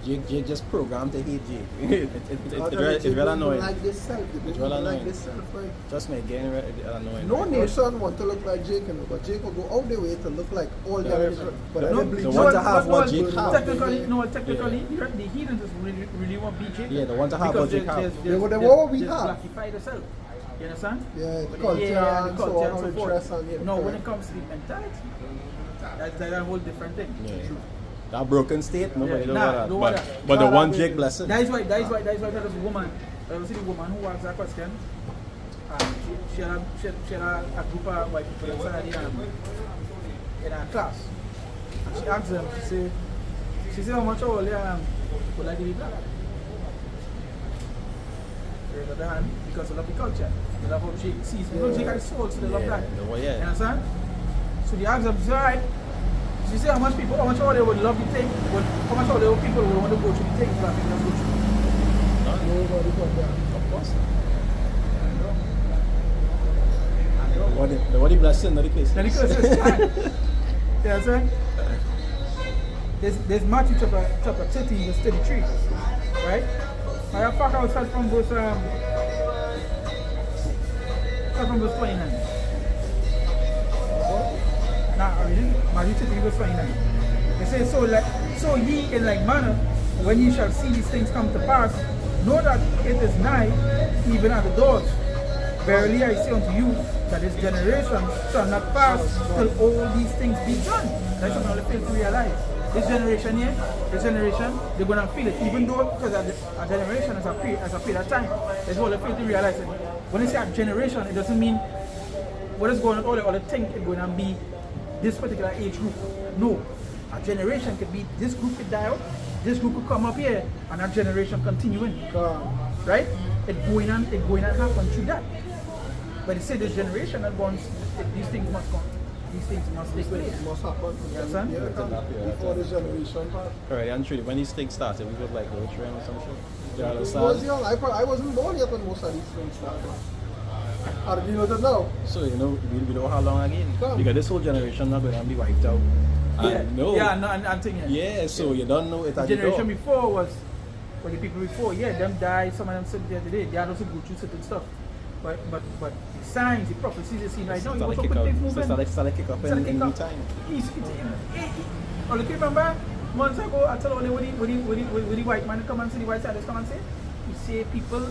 Jake just programmed to hate Jake. It's real annoying. Like this self. It's real Like annoying. this self, right? Just me getting annoying. No nation want to look like Jake, but Jake will go out their way to look like all the other nations. But No, they they want to have what Jake have. Technically, the heathen just really want to be Jake. Yeah, they want to have what Jake have. They want what we have. Blackify themselves. You understand? Yeah, the culture Yeah, and the so culture on, and how so they forth. dress and yeah. No, when it comes to the mentality, that's a whole different thing. Yeah. That broken state, nobody Yeah, know nah, that. no But, other. but the Nah, one that Jake way. blessing. That is why there was a woman, see the woman who asked that question. She had a group of white people inside in her class. And she asked them, she said how much all they would like to be black. On the other hand, because they love the culture, they love how she sees. Because she got soul, so they love that. Oh, yeah. You understand? So they asked them, she said, alright. She said how much all they would love the thing, how much all the people would want to go through the things that people go through. Nobody come there. Of course. The what the blessing, not the case. Now the curse is high. You understand? There's Matthew chapter 13, verse 33. Right? Matter of fact, I will start from verse 29. Now, I read it. Matthew 13, verse 29. It says, so ye in like manner, when ye shall see these things come to pass, know that it is nigh, even at the doors. Verily I say unto you, that this generation shall not pass till all these things be done. That's what they fail to realize. This generation here, they're going to feel it. Even though, because a generation is a period of time, that's what they fail to realize. When they say a generation, it doesn't mean what is going on, all the things is going to be this particular age group. No. A generation could be, this group could die out, this group could come up here, and that generation continuing. Right? It's going on happen through that. But they say this generation that wants, these things must come. These things must take place. It must happen. You understand? Yeah, before this generation part. Alright, and truly, when these things started, we were like little train or some shit. You I was understand? young. I wasn't born yet when most of these things started. How did you know that now? So, you know, we know how long again. Come. Because this whole generation not going to be wiped out. And no. Yeah, no, I'm thinking. Yeah, so you don't know it The at the generation door. before was, well, the people before, yeah, them died, some of them sit there today. They had also go through certain stuff. But the signs, the prophecies you see right now, you also put things moving. Start kick up in new time. Oh, look, remember, months ago, I told you when the white man come and say, the white side come and say, he say people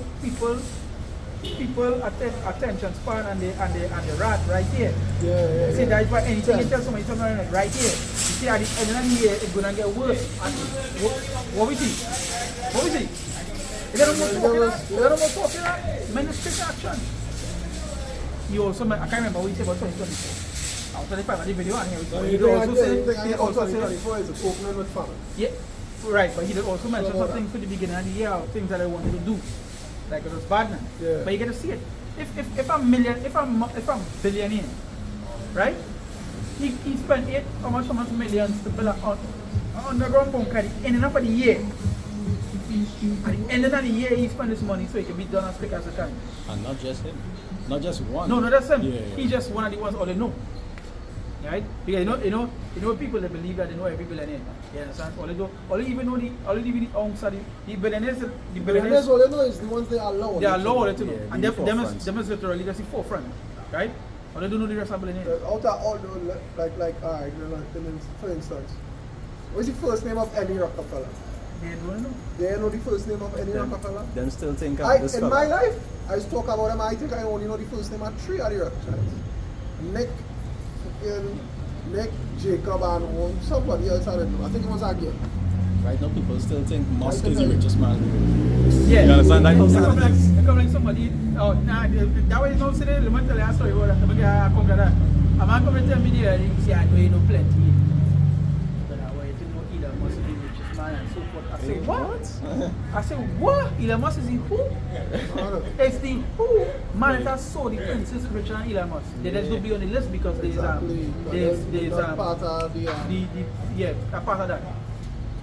attention span and the rat right here. Yeah. See, that's why anything you tell somebody, you turn around right here. You see, at the end of the year, it's going to get worse. And what we see? They don't want to talk, men just take action. You also, I can't remember what you said about 2024. I was 25 at the video on here. He also said, is a coconut with famine. yeah, right, but he did also mention something for the beginning of the year, things that I wanted to do. Like it was bad now. Yeah. But you get to see it. If I'm billionaire, right? He spent how much millions to build an underground bunker at the end of the year. At the end of the year, he spent this money so it can be done as quick as it can. And not just him. Not just one. No, that's him. Yeah. He's just one of the ones all they know. Right? Because you know people that believe that they know every billionaire. You understand? All they even know the ounce of the billionaires. The billionaires, All they know is the ones they allow. they allow it to know. Yeah, And the them forefront. is literally that's the forefront. Right? Or they don't know the rest of the name. Out of all the, like, alright, for instance, what's the first name of any Rockefeller? They don't know. They know the first name of any Rockefeller? Them still think of this In fella. my life, I talk about them, I think I only know the first name of 3 of the Rockefellers. Nick, Jacob, and somebody else I don't know. I think it was again. Right now, people still think Musk is the Right. richest man. Yeah. You understand that? They come like somebody, oh, nah, that way you don't say that, let me tell you a story about that. I'm going to a man come and tell me there, he say, I know you know plenty. But I want you to know Elon Musk is the richest man and so forth. I say, what? I say, what? Elon Musk is the who? It's the who? Man, it has so the princes richer than Elon Musk. They just don't be on the list because there's part of the a part of that.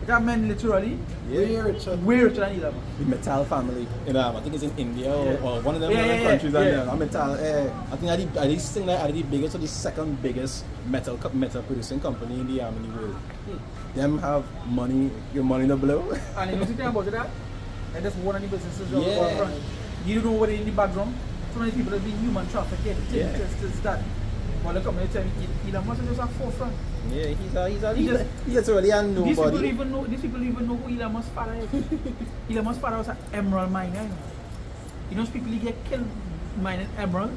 That man literally way richer. way richer than Elon Musk. The Metal family, I think it's in India or one of them Yeah, countries. yeah. And Metal, I think are the biggest or the second biggest metal producing company in the world. Them have money, your money to blow. And you know the thing about that? And that's one of the businesses that Yeah. go up front. You don't know what is in the background. So many people have been human trafficking, Yeah. this, that. But look, I'm going to tell you, Elon Musk is just a forefront. Yeah, he's just- literally a nobody. These people even know who Elon Musk's father is. Elon Musk's father was an emerald miner. You know, people get killed mining emerald.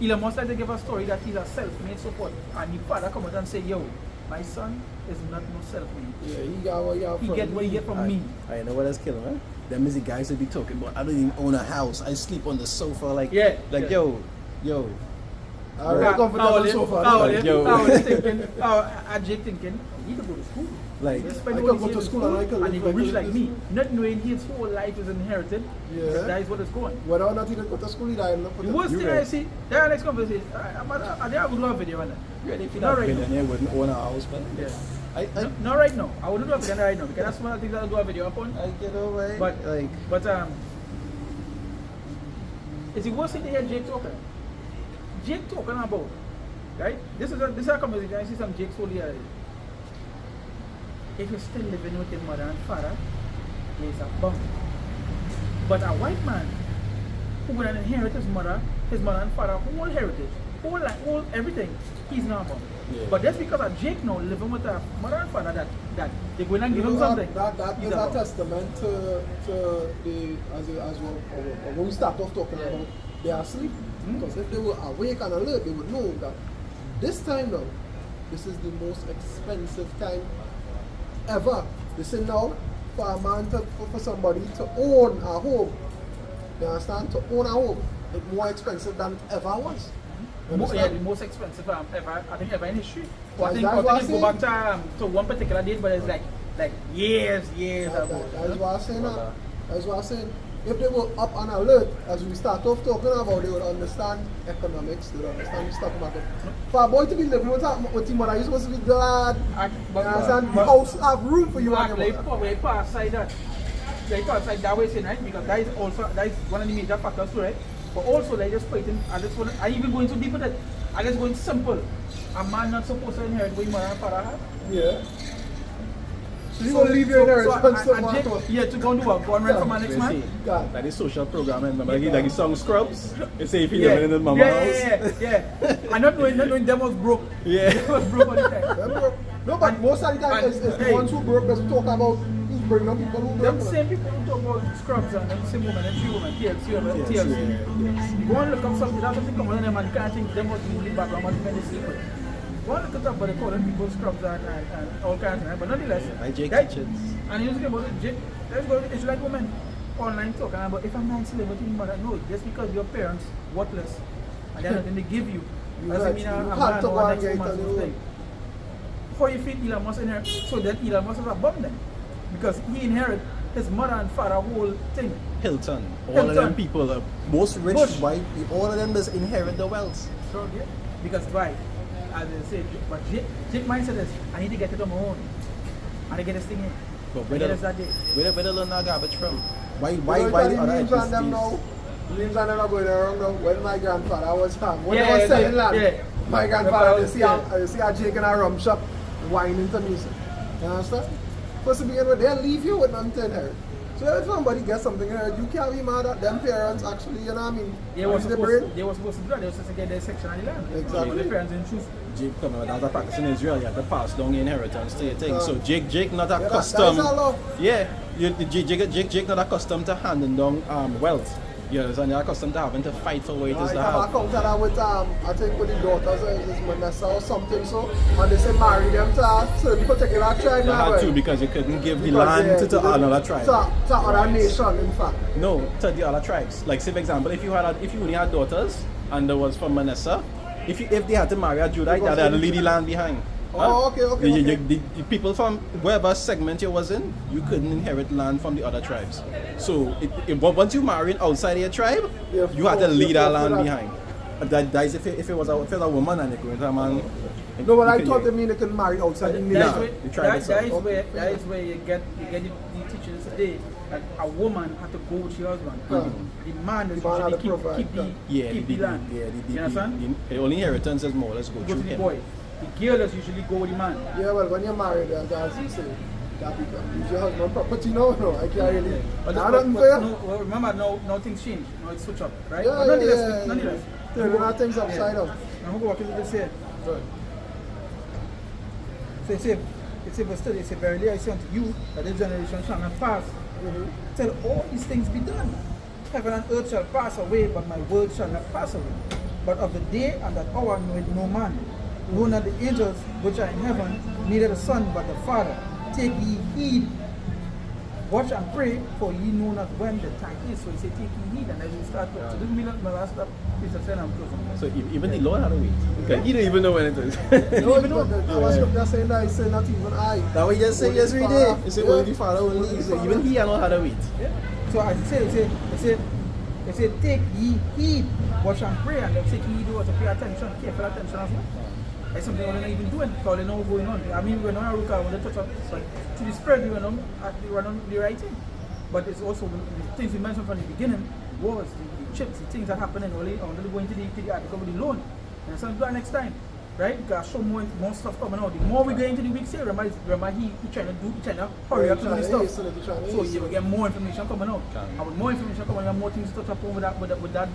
Elon Musk like to give a story that he's a self-made support. And the father come out and say, yo, my son is not no self-made. Yeah, he got what he got He from get what he me. get from me. I know what that's killing, man. Them is the guys that be talking about, I don't even own a house. I sleep on the sofa, like, Yeah. yo. I'm very comfortable so Jake thinking, he could go to school. Like, He spend I all could his go to years in school and I could and he live go like rich a like little- me, not knowing his whole life is inherited. Yeah. That is what is going. Whether or not he didn't go to school, he died. The worst thing I see, that our next conversation, I think I would do a video on that. really, if you're Not not right now. billionaire, wouldn't own a house, man. Yeah. I Not right now. I wouldn't do a video right now because that's one of the things I'll do a video upon. get over it. But like, it's the worst thing to hear Jake talking. Jake talking about, right? This is a conversation. I see some Jake solely. If you're still living with your mother and father, there's a bum. But a white man who would inherit his mother and father, whole heritage, whole everything, he's not a bum. Yeah. But that's because of Jake now living with a mother and father that they're going to give him You know, something. that He's is a a bum. testament to the as when we start off talking Yeah. about they are asleep. Hmm? Because if they were awake and alert, they would know that this time now, this is the most expensive time ever. Listen now, for a man for somebody to own a home, you understand? To own a home, it's more expensive than it ever was. You Yeah, understand? the most expensive ever in history. Well, I That's think what I it go say. back to one particular date, but it's like years ago. That's what I'm saying now. That's what I'm saying. If they were up and alert, as we start off talking about, they would understand economics, they would understand the stock market. For a boy to be living with him, mother, you're supposed to be glad. You understand? The house have room for you and your mother. Like pass side that. Like pass side that way, saying right, because that is one of the major factors too, right? But also, like just put in, I even going too deep with it. I just going simple. A man not supposed to inherit what his mother and father have. Yeah. So you gonna leave your inheritance to one to Yeah, to go and do what? Go and rent from my next man? God. like the social program, remember, like the song Scrubs? It say if you Yeah, living in the mama house. yeah. And not knowing them was broke. Yeah. Them was broke all the time. Remember? No, but most of the time it's the hey. ones who broke us talk about who's bringing up people who Them broke. same people who talk about scrubs and them same women and three women, TLC. You go and look up something, that's something come on them and can't think them was the background, what men they sleep with. Go and look it up, but they call them people scrubs and all kinds of things. But nonetheless, Like Jake that- Kitchens. and you think about it, it's like women online talking about if a man sleep with his mother, no, just because your parents worthless and they have nothing to give you, doesn't mean a You man have to or go a and next get woman's it. thing. How you feel Elon Musk inherit? So then Elon Musk is a bum then. Because he inherit his mother and father whole thing. Hilton. All Hilton. of them people, most rich Bush. white, all of them just inherit the wealth. So yeah. Because why? As they say, but Jake mindset is I need to get it on my own. And I get this thing in. But I where get the, this that day. where the learn that garbage from? Why You the know, other names on them HSPs? now. Names on them are going around now. When my grandfather was when Yeah, I was yeah, selling land, yeah. my grandfather, you Yeah. see a Jake in a rum shop whining to music. You understand? First to begin with, they'll leave you with nothing to inherit. So if somebody gets something hurt, you can't be mad at them parents actually, you know what I mean? They were Use the supposed brain. to do that. They were supposed to get their section of the land. Exactly. So the parents didn't choose. Jake coming with a practice in Israel, you have to pass down your inheritance to your thing. So Jake not Yeah, accustomed. that's our law. Yeah, Jake not accustomed to handing down wealth. You understand? You're accustomed to having to fight for what it is I to have a have. counter that with I think with the daughters is Manessa or something so, and they say marry them to a certain particular tribe. You now, had to right? because you couldn't give the Because, land yeah, to another tribe. To other nation, in fact. No, to the other tribes. Like say for example, if you only had daughters and there was from Manasseh, if they had to marry a Judite, they had to leave the land behind. Oh, okay. The people from wherever segment you was in, you couldn't inherit land from the other tribes. So once you married outside your tribe, Yeah, you had to leave that for land that. behind. That is if it was a woman and it was a man. No, but I you could- thought they mean they can marry outside the Nah. nation. you tried it, That is so. where you get the teachings today that a woman had to go with her husband. The man is The man had usually to provide, keep the land. You understand? The only inheritance is more. Let's go Go through to the him. boy. The girl is usually go with the man. Yeah, well, when you're married, as you say, that becomes your husband property. No, I can't really. Nothing fair. Well, remember now things change. Now it's switch up, right? Yeah, But yeah. nonetheless. Turning our things upside down. Now who go back to this here? Good. So it's a verse 30, it says, verily I say unto you that this generation shall not pass till all these things be done. Heaven and earth shall pass away, but my word shall not pass away. But of the day and that hour knoweth no man, no not the angels which are in heaven, neither the Son but the Father. Take ye heed, watch and pray, for ye know not when the time is. So he said, take ye heed, and then we start. So this is my last step. It's a friend I'm closing. So even the Lord had to wait. Because he didn't even know when it is. No, but our scripture saying that, he said not even I. That way just say Only yes the we Father. did. He said Yeah. only the Father only. He said even he had not had to wait. Yeah. So as it said, take ye heed, watch and pray, and then take heed to pay attention, careful attention as well. That's something we're not even doing because they know what's going on. I mean, we're not a rook when they touch up, but to the spirit, we're not the right thing. But it's also the things we mentioned from the beginning was the chips, the things that happen in only going to the article with the loan. And so we'll do that next time. Right? Because so more stuff coming out. The more we go into the week, remember he trying to hurry up to do this stuff. So you will get more information coming out. And with more information coming out, more things to touch up on with that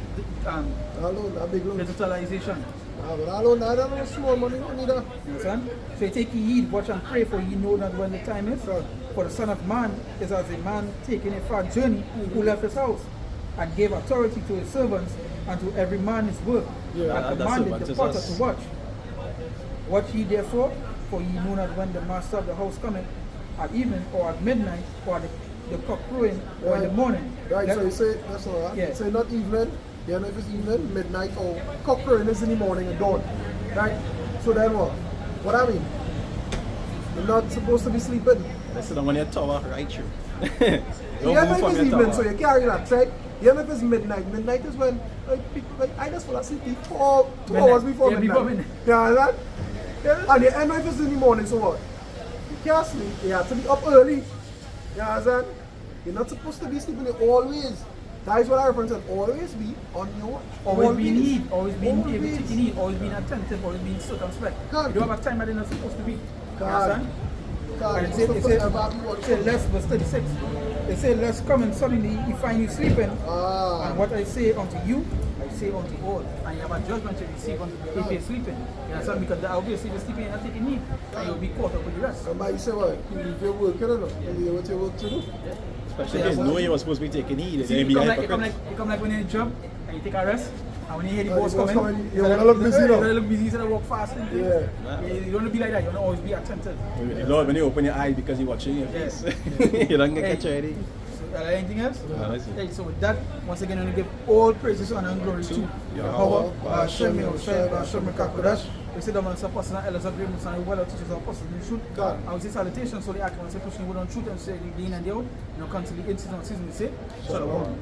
Alone, that big loan. digitalization. But alone, I don't know small money, money that. You understand? So you take heed, watch and pray, for ye know not when the time is. For the Son of Man is as a man taking a far journey who left his house and gave authority to his servants and to every man his work. Yeah, and that's commanded servant the is potter us. to watch. Watch ye therefore, for ye know not when the master of the house cometh, at evening or at midnight or at the cock crowing or in the morning. Right, Let- so you say, that's all right. Yeah. Say not evening, you know if it's evening, midnight, or cock crowing is in the morning and dawn. Right? So then what? What I mean? You're not supposed to be sleeping. Let's sit down on your tower right through. You Don't know move if from it's your evening, tower. so you carry that, right? You know if it's midnight. Midnight is when people I just fall asleep before 2 Midnight. hours before Yeah, midnight. before midnight. Yeah, that. And you end if it's in the morning, so what? You can't sleep. You have to be up early. You understand? You're not supposed to be sleeping always. That is what I refer to. Always be on your watch. Always be in need, always be in Always. taking heed, always being attentive, always being circumspect. God. You don't have a time that they're not supposed to be. You God. understand? God, And it's it so says, forever be watching. lest, verse 36. They say, lest come and suddenly he find you sleeping. And what I say unto you, I say unto all. And you have a judgment to receive if you're sleeping. You understand? Because obviously if you're sleeping, you're not taking heed. And you'll be caught up with the rest. Somebody say what? You leave your work, you don't know. You leave what you work to do. Especially if you know you were supposed to be taking heed. See, Then be a you hypocrite. come like when you're in a job and you take a rest. And when you hear the Oh, boss the boss coming, coming, you wanna look busy You now. want to look busy, you want to walk fast. And things. Yeah. You don't want to be like that. You want to always be attentive. Lord, when you open your eyes because you're watching your face, you don't get catch already. Anything else? No, that's it. Okay, so with that, once again, I want to give all praises, honor, and glory to Yahweh, Hashem, Yahweh, Hashem, Mekakodash. We say that man is apostle and elders agree with and well teachers of apostles in the truth. God. I would say salutations, so the act, when I say pushing wood on truth and say the in and the out, you know, constantly in season, we say, Shalom.